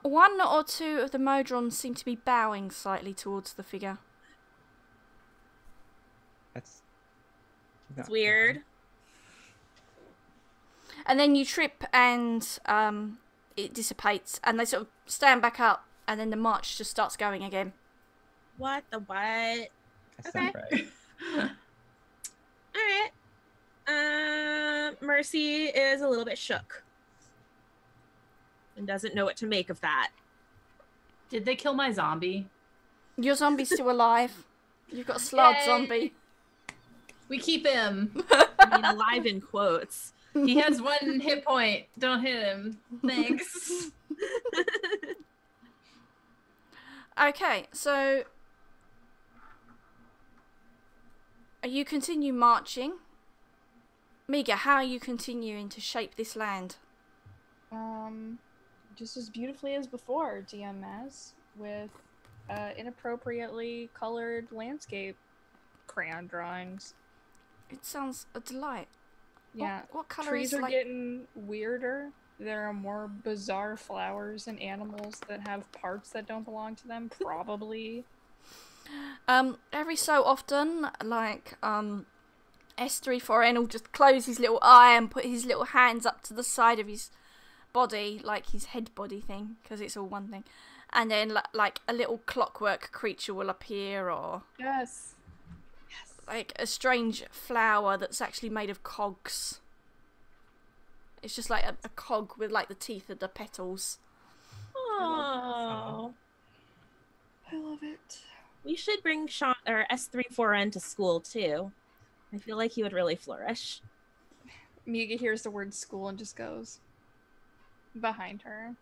One or two of the Modrons seem to be bowing slightly towards the figure. That's It's weird. And then you trip and it dissipates and they sort of stand back up and then the march just starts going again. What the what? That's Okay. not right. All right. Mercy is a little bit shook and doesn't know what to make of that. Did they kill my zombie? Your zombie's still alive. You've got a slard Yay. zombie. We keep him. I mean, alive in quotes. He has 1 hit point. Don't hit him. Thanks. Okay, so you continue marching. Miga, how are you continuing to shape this land? Just as beautifully as before, DM Maz, with inappropriately colored landscape crayon drawings. It sounds a delight. Yeah, What colour trees is are like... getting weirder. There are more bizarre flowers and animals that have parts that don't belong to them, probably. Every so often, like, S34N will just close his little eye and put his little hands up to the side of his body, like his head body thing, because it's all one thing. And then, like, a little clockwork creature will appear, or... Yes. like a strange flower that's actually made of cogs. It's just like a cog with like the teeth of the petals. Oh. I love it. We should bring Sean or S34N to school too. I feel like he would really flourish. Miga hears the word school and just goes behind her.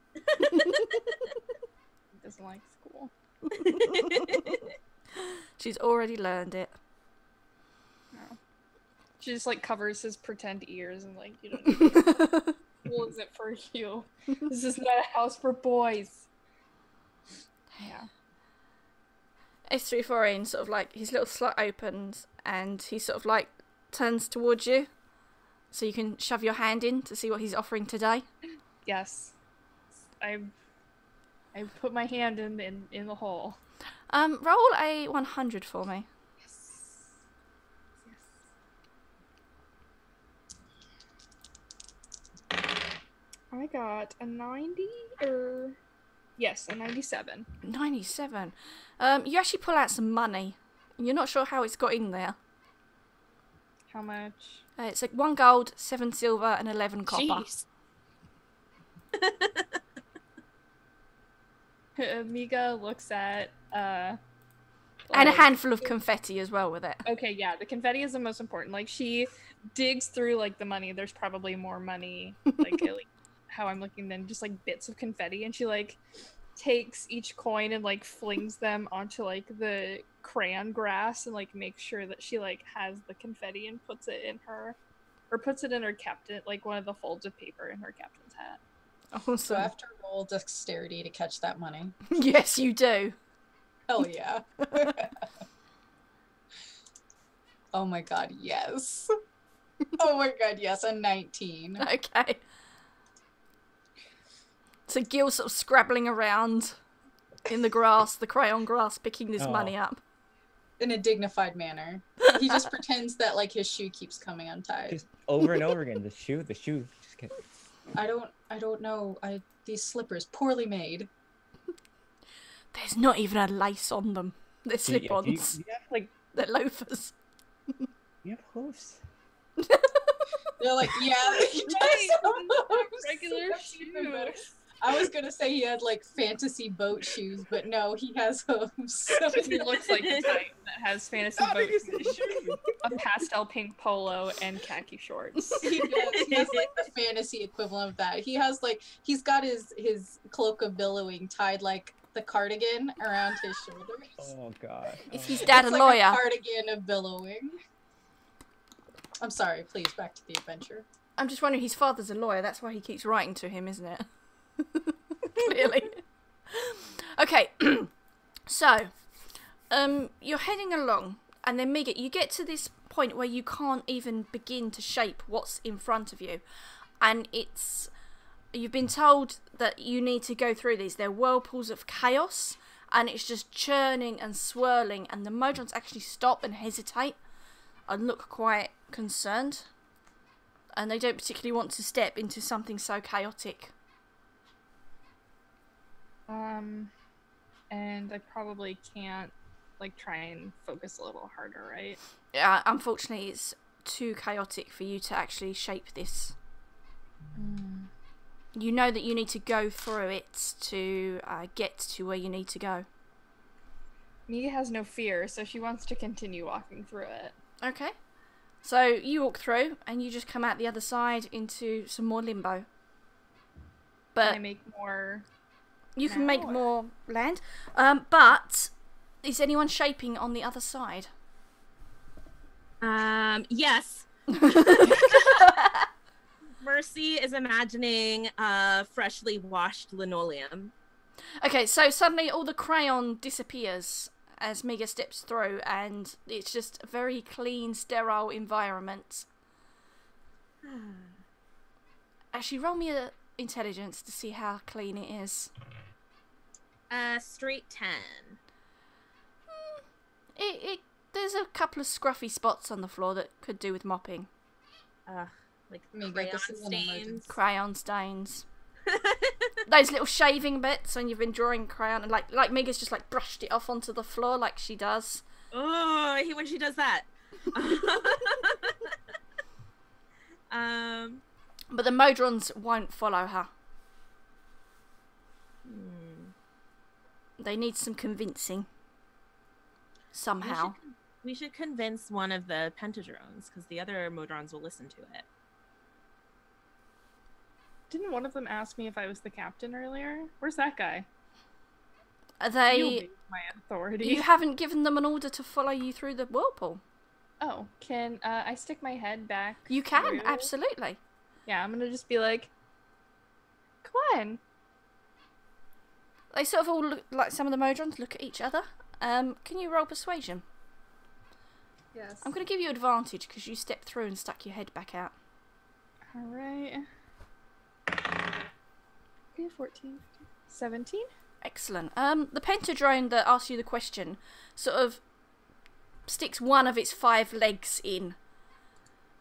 Doesn't like school. She's already learned it. No. She just like covers his pretend ears and like, you don't know. School isn't for you. This is not a house for boys. Yeah. S34N sort of like his little slot opens and he sort of like turns towards you, so you can shove your hand in to see what he's offering today. Yes. I put my hand in the hole. Roll a 100 for me. I got a 90 or yes, a 97. 97. You actually pull out some money. You're not sure how it's got in there. How much? It's like 1 gold, 7 silver, and 11 copper. Jeez. Amiga looks at And a handful of confetti as well with it. Okay, yeah, the confetti is the most important. Like, she digs through like the money. There's probably more money, like how I'm looking, than just like bits of confetti, and she like takes each coin and like flings them onto like the crayon grass and like makes sure that she like has the confetti and puts it in her captain, like one of the folds of paper in her captain's hat. Awesome. So I have to roll dexterity to catch that money. Yes, you do. Hell yeah. Oh my god, yes. Oh my god, yes, a 19. Okay. So Gil's sort of scrabbling around in the grass, the crayon grass, picking this money up. In a dignified manner. He just pretends that like his shoe keeps coming untied. Just over and over again. The shoe. Just get... I don't know. These slippers, poorly made. There's not even a lace on them. They're slip-ons. You have like They're loafers. you have hooves. They're like, yeah. He does have hooves. Regular That's even better. shoes. I was gonna say he had like fantasy boat shoes, but no, he has hooves. He looks like the type that has fantasy boat shoes, a pastel pink polo, and khaki shorts. He does. He has like the fantasy equivalent of that. He's got his cloak of billowing tied like the cardigan around his shoulders. Oh god. Is Oh. his dad a It's like lawyer? a cardigan of billowing. I'm sorry, please, back to the adventure. I'm just wondering, his father's a lawyer, that's why he keeps writing to him, isn't it? Clearly. Okay, so, you're heading along, and then Miga, you get to this point where you can't even begin to shape what's in front of you. And you've been told that you need to go through these. They're whirlpools of chaos, and it's just churning and swirling, and the Modrons actually stop and hesitate and look quite concerned. And they don't particularly want to step into something so chaotic. And I probably can't, like, try and focus a little harder, right? Yeah, unfortunately, it's too chaotic for you to actually shape this. You know that you need to go through it to get to where you need to go. Mia has no fear, so she wants to continue walking through it. Okay. So you walk through, and you just come out the other side into some more limbo. But Can I make more? you can now, make or- more land. But is anyone shaping on the other side? Yes. Mercy is imagining freshly washed linoleum. Okay, so suddenly all the crayon disappears as Miga steps through, and it's just a very clean, sterile environment. Actually, roll me a intelligence to see how clean it is. Straight 10. There's a couple of scruffy spots on the floor that could do with mopping. Like Maybe crayon this is an stains. Crayon stains. Those little shaving bits when you've been drawing crayon, and like Miga's just like brushed it off onto the floor like she does. Oh, I hate when she does that. But the Modrons won't follow her. They need some convincing. Somehow. We should convince one of the Pentadrones, because the other Modrons will listen to it. Didn't one of them ask me if I was the captain earlier? Where's that guy? Are You they... obey my authority. You haven't given them an order to follow you through the whirlpool. Oh, can I stick my head back? You can, through? absolutely. Yeah, I'm gonna just be like, come on. They sort of all look like some of the Modrons look at each other. Can you roll persuasion? Yes. I'm going to give you advantage because you stepped through and stuck your head back out. Alright. Okay, 14, 17. Excellent. The Pentadrone that asked you the question sort of sticks one of its 5 legs in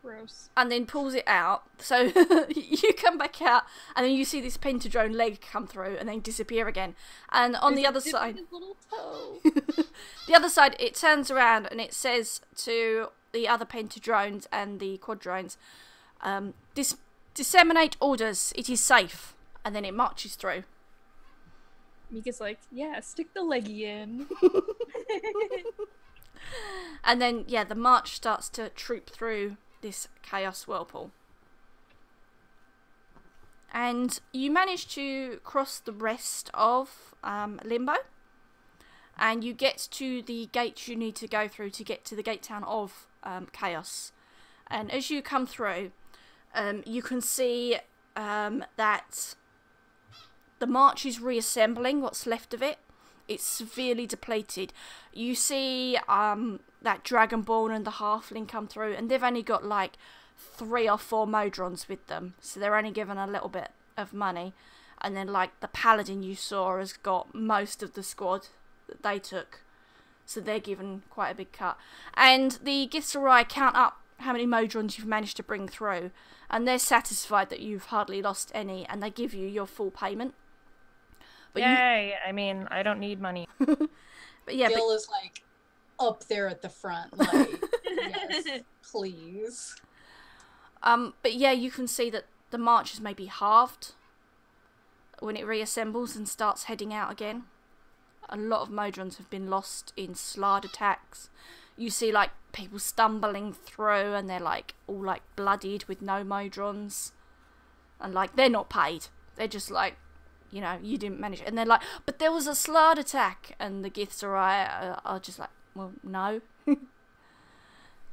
Gross. and then pulls it out. So you come back out and then you see this Pentadrone leg come through and then disappear again. And on the other side... His little toe. The other side, it turns around and it says to the other Pentadrones and the Quadrones, disseminate orders, it is safe. And then it marches through. Mika's like, yeah, stick the leggy in. And then, yeah, the march starts to troop through this chaos whirlpool. And you manage to cross the rest of Limbo. And you get to the gate you need to go through to get to the gate town of Chaos. And as you come through, you can see that the march is reassembling what's left of it. It's severely depleted. You see that Dragonborn and the Halfling come through, and they've only got like 3 or 4 Modrons with them. So they're only given a little bit of money. And then like the Paladin you saw has got most of the squad that they took, so they're given quite a big cut. And the Githzerai count up how many Modrons you've managed to bring through, and they're satisfied that you've hardly lost any, and they give you your full payment. But Yay! I mean, I don't need money. but yeah, Gil is like up there at the front, like yes, please. but yeah, you can see that the march is maybe halved when it reassembles and starts heading out again. A lot of Modrons have been lost in Slard attacks. You see like people stumbling through and they're like all like bloodied with no Modrons. And like they're not paid. They're just like, you know, you didn't manage it. And they're like, but there was a Slard attack. And the Githzerai are just like, well, no.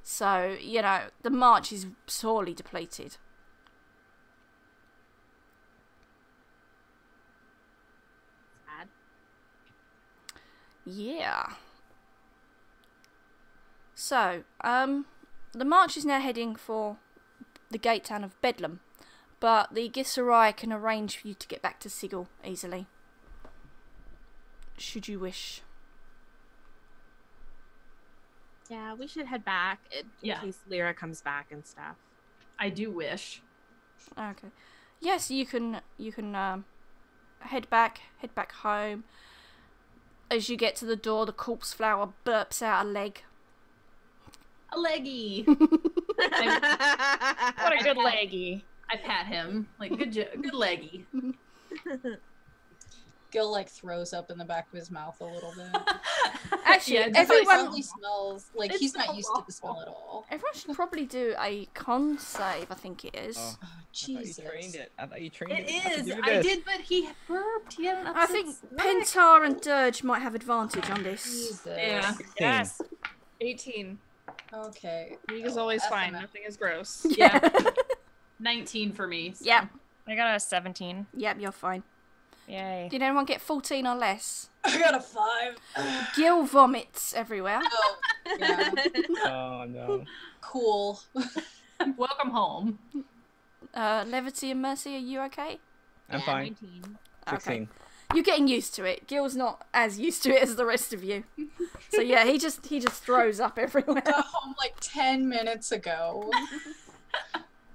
So, you know, the march is sorely depleted. Sad. Yeah. So, the march is now heading for the gate town of Bedlam, but the Gisserai can arrange for you to get back to Sigil easily, should you wish. Yeah, we should head back in case Lyra comes back and stuff. I do wish. Okay. Yes, you can head back home. As you get to the door, the corpse flower burps out a leg. A leggy. What a good leggy. I pat him. Like, good leggy. Gil like throws up in the back of his mouth a little bit. Actually, Yeah, everyone Probably smells like It he's not smells used to the smell at all. everyone should probably do a con save, I think it is. Oh, Jesus. I thought you trained it. I thought you trained It it. How to is. do I this. did, but he burped. He had an I upset think stomach. Pentar and Dirge might have advantage on this. Jesus. Yeah. Yes. 18. Okay. Mega's always fine. FMF. Nothing is gross. Yeah. 19 for me. So. Yep, I got a 17. yep, you're fine. Yay. Did anyone get 14 or less? I got a 5. Gil vomits everywhere. Oh, yeah. Oh no. Cool. Welcome home. Levity and Mercy, are you okay? I'm fine. 19. 16. You're getting used to it. Gil's not as used to it as the rest of you. So yeah, he just throws up everywhere. Got home like 10 minutes ago.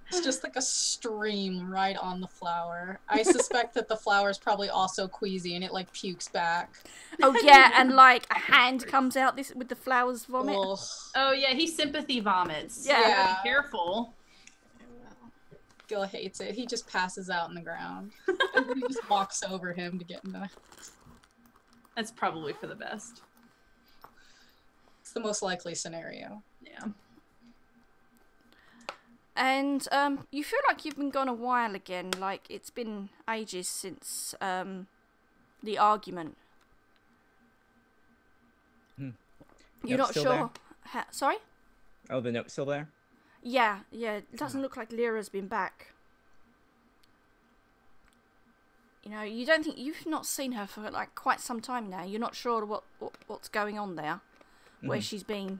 It's just like a stream right on the flower. I suspect that the flower's probably also queasy and it like pukes back. Oh yeah, and like a hand comes out this with the flowers vomit. Ugh. Oh, yeah, he sympathy vomits. Yeah. You gotta be careful. Gil hates it. He just passes out on the ground. Everybody just walks over him to get in the... That's probably for the best. It's the most likely scenario. Yeah. And you feel like you've been gone a while again. Like it's been ages since the argument. Hmm. You're Note's not still sure. Sorry? Oh, the note's still there? Yeah. It doesn't look like Lyra's been back. You know, you don't think you've not seen her for like quite some time now. You're not sure what's going on there, where she's been.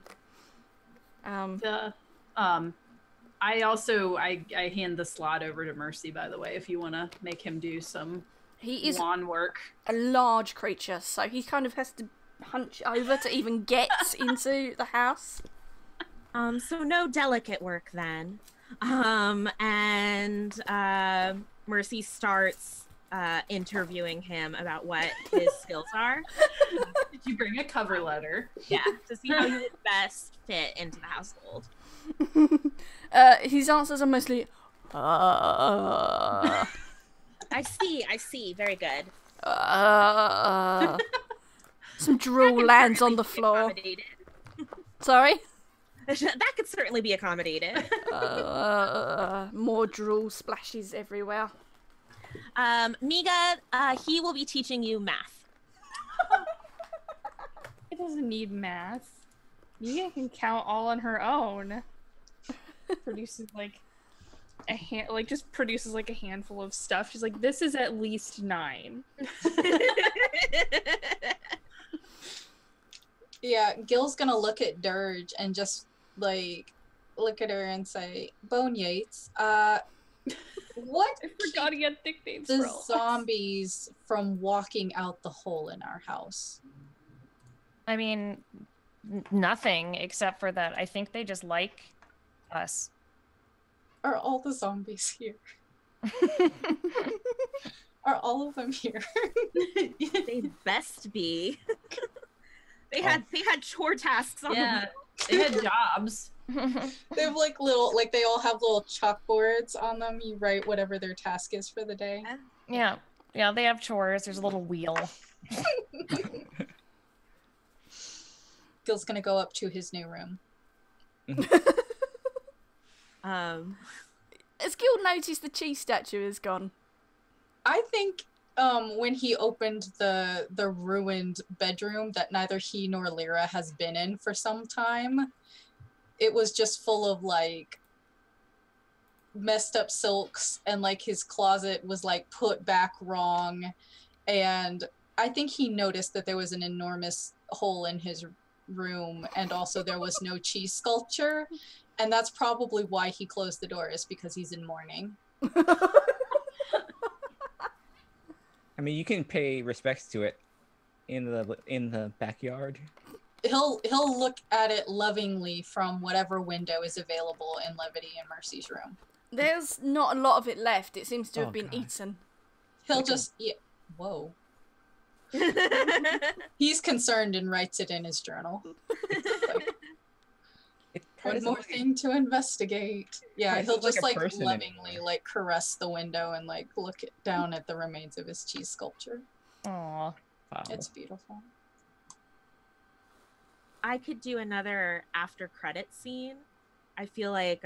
I also I hand the slot over to Mercy, by the way, if you want to make him do some He is lawn work. a large creature, so he kind of has to hunch over to even get into the house. So no delicate work then. Mercy starts interviewing him about what his skills are. Did you bring a cover letter? Yeah, to see how you would best fit into the household. His answers are mostly, I see. Very good. some drool lands on the floor. Accommodated. Sorry? That could certainly be accommodated. More drool splashes everywhere. Miga, he will be teaching you math. It doesn't need math. Mia can count all on her own. Produces like produces like a handful of stuff. She's like, this is at least 9. Yeah, Gil's gonna look at Dirge and just like look at her and say, Bone Yates, what I forgot he had nicknames keeps for the all of us. zombies from walking out the hole in our house? I mean, nothing except for that. I think they just like us. Are all the zombies here? Are all of them here? They best be. They had chore tasks on Yeah, them. they had jobs. They have like little, like they all have little chalkboards on them. You write whatever their task is for the day. Yeah, they have chores. There's a little wheel. Gil's gonna go up to his new room. Has Gil noticed the cheese statue is gone? I think when he opened the ruined bedroom that neither he nor Lyra has been in for some time, it was just full of like messed up silks, and like his closet was like put back wrong, and I think he noticed that there was an enormous hole in his room, and also there was no cheese sculpture, and that's probably why he closed the door, is because he's in mourning. I mean, you can pay respects to it in the backyard. He'll look at it lovingly from whatever window is available in Levity and Mercy's room. There's not a lot of it left. It seems to have Oh, been God. eaten. He'll just whoa. He's concerned and writes it in his journal. Like, one more thing to investigate. Yeah, Right, he'll it's like just a like person lovingly anymore. like caress the window and like look down at the remains of his cheese sculpture. Aw. Wow. It's beautiful. I could do another after credit scene. I feel like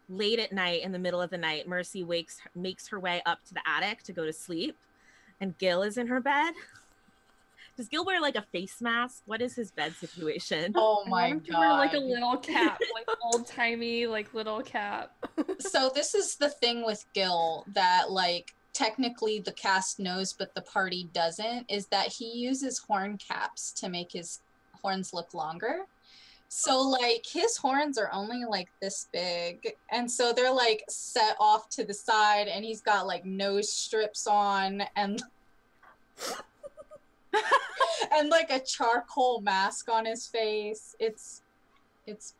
late at night, in the middle of the night, Mercy makes her way up to the attic to go to sleep, and Gil is in her bed. Does Gil wear like a face mask? What is his bed situation? Oh I my want him to wear like a god. little cap, like old timey, like little cap. So this is the thing with Gil that like technically the cast knows but the party doesn't, is that he uses horn caps to make his horns look longer. So like his horns are only like this big, and so they're like set off to the side, and he's got like nose strips on and and like a charcoal mask on his face. It's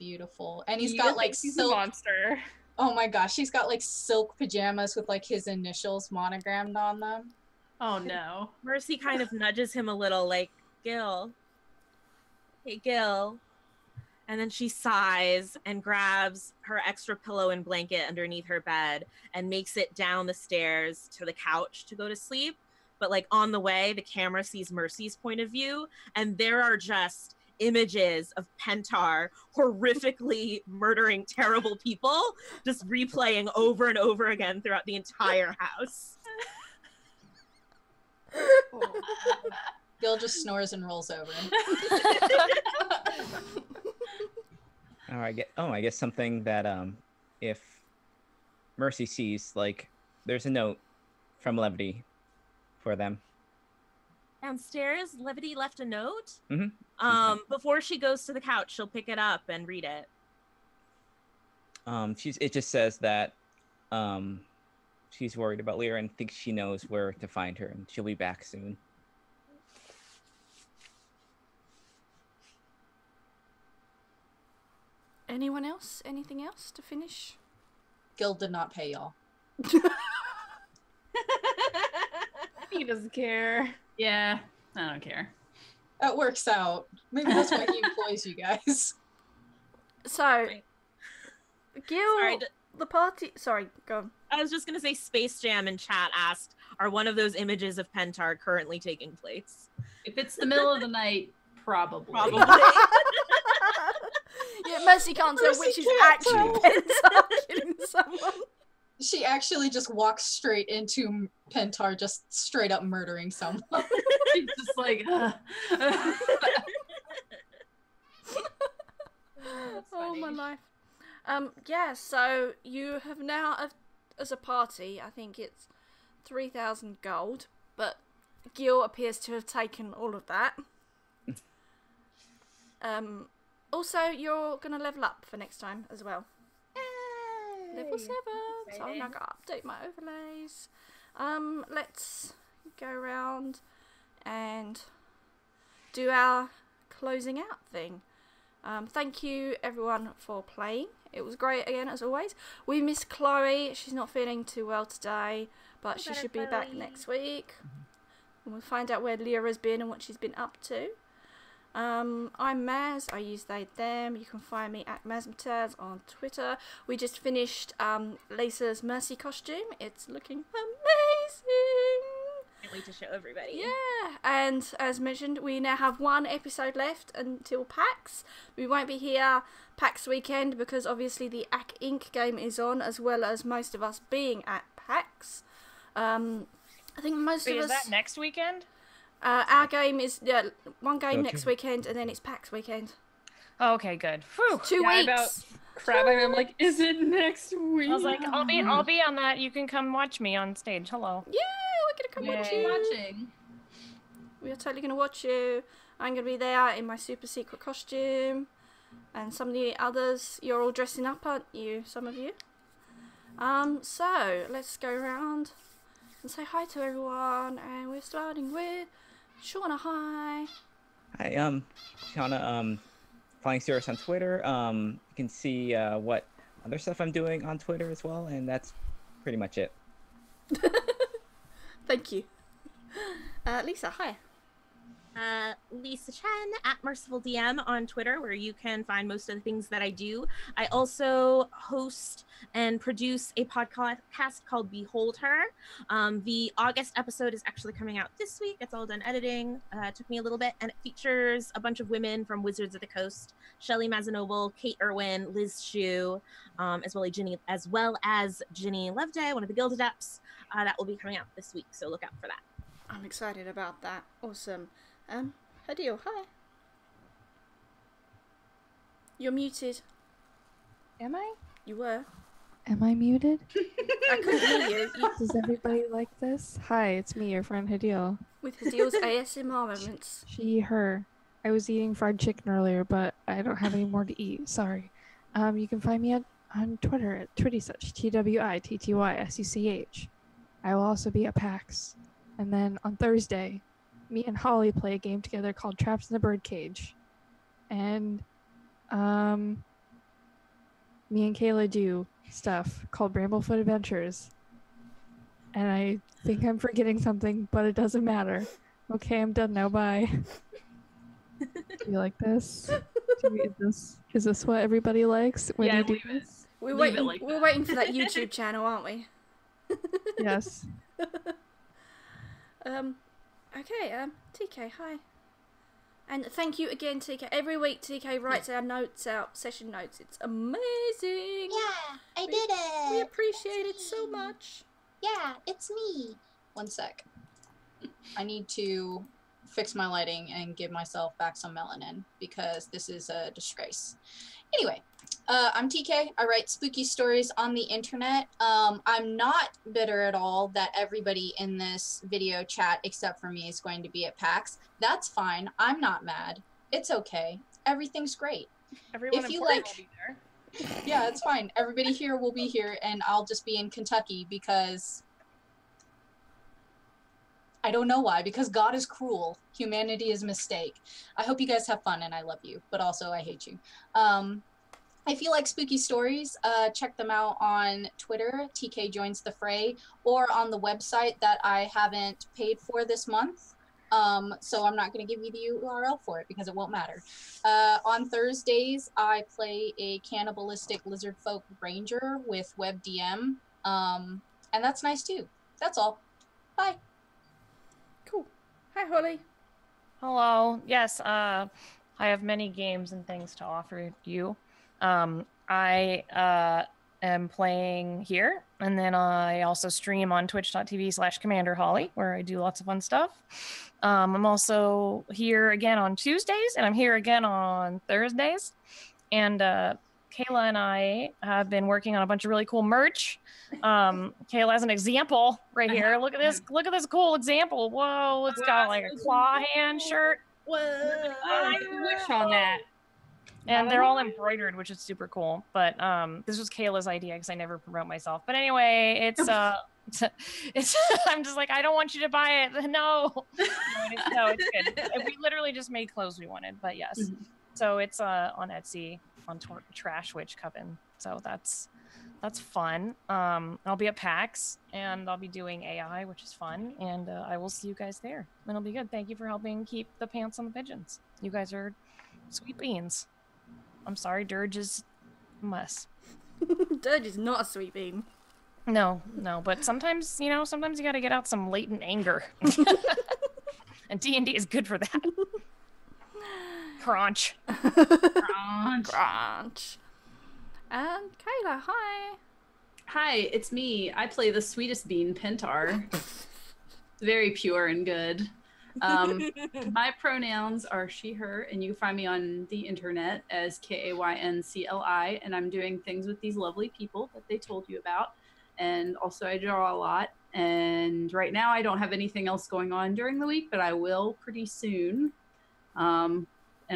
beautiful. And he's got like he's a silk. monster. Oh my gosh, he's got like silk pajamas with like his initials monogrammed on them. Oh no. Mercy kind of nudges him a little, like, Gil. Hey, Gil. And then she sighs and grabs her extra pillow and blanket underneath her bed and makes it down the stairs to the couch to go to sleep. But like on the way, the camera sees Mercy's point of view, and there are just images of Pentar horrifically murdering terrible people, just replaying over and over again throughout the entire house. Gil just snores and rolls over. I guess something that if Mercy sees, like, there's a note from Levity for them. Downstairs, Levity left a note. Mm-hmm. Before she goes to the couch, she'll pick it up and read it. It just says that she's worried about Lyra and thinks she knows where to find her, and she'll be back soon. Anyone else? Anything else to finish? Gil did not pay y'all. He doesn't care. Yeah, I don't care. That works out. Maybe that's why he employs you guys. So, Gil, Sorry, the party. Sorry, go on. I was just going to say Space Jam in chat asked, are one of those images of Pentar currently taking place? If it's the middle of the night, probably. Probably. Yeah, Mercy can't tell Mercy which is can't actually tell. Pentar killing someone. She actually just walks straight into Pentar, just straight up murdering someone. She's just like, Oh my life. Yeah, so you have now, as a party, I think it's 3,000 gold, but Gil appears to have taken all of that. Also, you're going to level up for next time as well. Level 7, so I'm now going to update my overlays. Let's go around and do our closing out thing. Thank you everyone for playing. It was great again as always. We miss Chloe. She's not feeling too well today, but she should be back next week. And we'll find out where Lyra's been and what she's been up to. I'm Maz. I use they, them. You can find me at Mazmataz on Twitter. We just finished Lisa's Mercy costume. It's looking amazing. Can't wait to show everybody. Yeah, and as mentioned, we now have one episode left until PAX. We won't be here PAX weekend because obviously the AC Inc. game is on, as well as most of us being at PAX. I think most Wait, of is us. that next weekend? Our game is one game Okay. next weekend, and then it's PAX weekend. Oh, okay, good. Whew. 2 Yeah, weeks. about crabbing. I'm like, is it next week? I was like, I'll be on that. You can come watch me on stage. Hello. Yeah, we're gonna come watch Yay. you. watching. We are totally gonna watch you. I'm going to be there in my super secret costume. And some of the others, you're all dressing up, aren't you? Some of you. So let's go around and say hi to everyone. And we're starting with Shauna. Hi. Hi, Shauna, following Cirrus on Twitter. You can see what other stuff I'm doing on Twitter as well, and that's pretty much it. Thank you. Lisa, hi. Lisa Chen at Merciful DM on Twitter, where you can find most of the things that I do. I also host and produce a podcast called Behold Her. The August episode is actually coming out this week. It's all done editing. It took me a little bit, and it features a bunch of women from Wizards of the Coast: Shelley Mazanoble, Kate Irwin, Liz Shue, as well as Ginny Loveday, one of the Guild Adepts. That will be coming out this week, so look out for that. I'm excited about that. Awesome. Hadil, hi. You're muted. Am I? You were. Am I muted? I couldn't hear you. Does everybody like this? Hi, it's me, your friend Hadil. With Hadil's ASMR moments. She, her. I was eating fried chicken earlier, but I don't have any more to eat. Sorry. You can find me on Twitter at TwittySuch, TWITTYSUCH. I will also be at PAX. And then on Thursday, me and Holly play a game together called Trapped in the Birdcage. And me and Kayla do stuff called Bramblefoot Adventures. And I think I'm forgetting something, but it doesn't matter. Okay, I'm done now. Bye. Do you like this? Is this what everybody likes when you do this? We're waiting for that YouTube channel, aren't we? Yes. Okay, TK, hi. And thank you again, TK. Every week TK writes our notes out, session notes. It's amazing. Yeah, I did it. We appreciate it so much. Yeah, it's me. One sec. I need to fix my lighting and give myself back some melanin because this is a disgrace. Anyway, I'm TK. I write spooky stories on the internet. I'm not bitter at all that everybody in this video chat except for me is going to be at PAX. That's fine. I'm not mad. It's okay. Everything's great. Everyone if you important like, will be there. yeah, it's fine. Everybody here will be here, and I'll just be in Kentucky because I don't know why. Because God is cruel. Humanity is a mistake. I hope you guys have fun, and I love you, but also I hate you. If you like spooky stories, check them out on Twitter, TK Joins the Fray, or on the website that I haven't paid for this month. So I'm not going to give you the URL for it because it won't matter. On Thursdays, I play a cannibalistic lizard folk ranger with WebDM, and that's nice too. That's all. Bye. Cool. Hi, Holly. Hello. Yes, I have many games and things to offer you. I am playing here, and then I also stream on twitch.tv/CommanderHolly, where I do lots of fun stuff. I'm also here again on Tuesdays, and I'm here again on Thursdays. And Kayla and I have been working on a bunch of really cool merch. Kayla has an example right here. Look at this. Look at this cool example. Whoa, it's got like a claw hand shirt. Whoa. I wish on that. And they're all embroidered, which is super cool. But this was Kayla's idea because I never promote myself. But anyway, it's I'm just like, I don't want you to buy it. No. It's good. We literally just made clothes we wanted. But yes. Mm-hmm. So it's on Etsy on Trash Witch Coven. So that's fun. I'll be at PAX and I'll be doing AI, which is fun. And I will see you guys there. And it'll be good. Thank you for helping keep the pants on the pigeons. You guys are sweet beans. I'm sorry, Dirge is a mess. Dirge is not a sweet bean. No, but sometimes, sometimes you gotta get out some latent anger. And D&D is good for that. Crunch. Crunch. And Kayla, hi. Hi, it's me. I play the sweetest bean, Pentar. Very pure and good. My pronouns are she, her, and you can find me on the internet as KAYNCLI, and I'm doing things with these lovely people that they told you about. And also I draw a lot, and right now I don't have anything else going on during the week, but I will pretty soon. And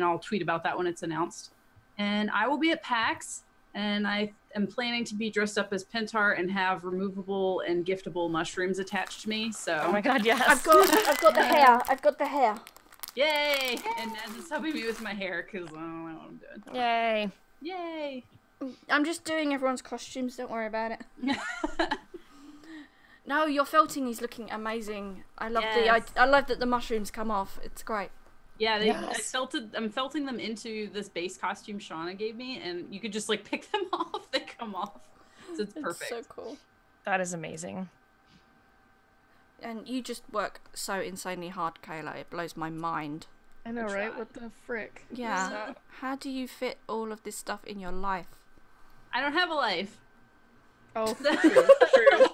I'll tweet about that when it's announced. And I will be at PAX, and I am planning to be dressed up as Pentar and have removable and giftable mushrooms attached to me. So Oh my god, yes. I've got the hair. I've got the hair. yay! And Naz is helping me with my hair because I don't know what I'm doing. Yay. Yay! I'm just doing everyone's costumes. Don't worry about it. No, your felting is looking amazing. I love Yes. I love that the mushrooms come off. It's great. Yeah, Yes. I'm felting them into this base costume Shauna gave me, and you could just like pick them off. They come off, so it's perfect. It's so cool. That is amazing. And you just work so insanely hard, Kayla. It blows my mind. I know, I right? tried. What the frick? Yeah. So- How do you fit all of this stuff in your life? I don't have a life. Oh, true.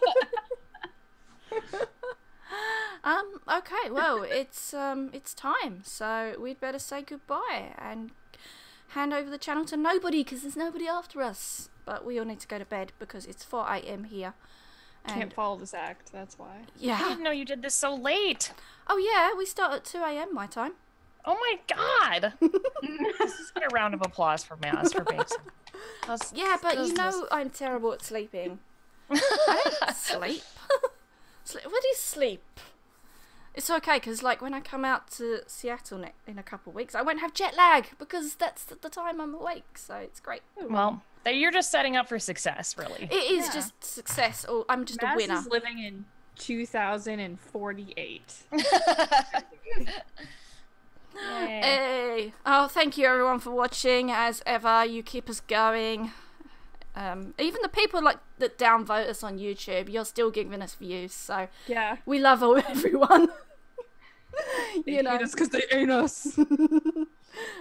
Okay, well, it's time, so we'd better say goodbye and hand over the channel to nobody, because there's nobody after us. But we all need to go to bed because it's 4 a.m. here. Can't And follow this act, that's why. I yeah. didn't know you did this so late. Oh yeah, we start at 2 a.m. my time. Oh my god. This is a round of applause for Maz for being so... Yeah, but you know I'm terrible at sleeping. I don't sleep. What is sleep? It's okay, because like when I come out to Seattle in a couple of weeks, I won't have jet lag because that's the time I'm awake, so it's great. Well, you're just setting up for success, really. It is Yeah. just success, or I'm just Mass a winner. is living in 2048. Yay. Hey! Oh, thank you everyone for watching. As ever, you keep us going. Even the people like that downvote us on YouTube, you're still giving us views, so Yeah. we love everyone. You know, because they ain't us.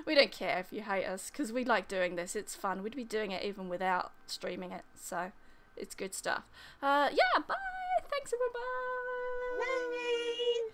we don't care if you hate us because we like doing this. It's fun. We'd be doing it even without streaming it, so it's good stuff. Yeah, bye. Thanks everybody. Bye.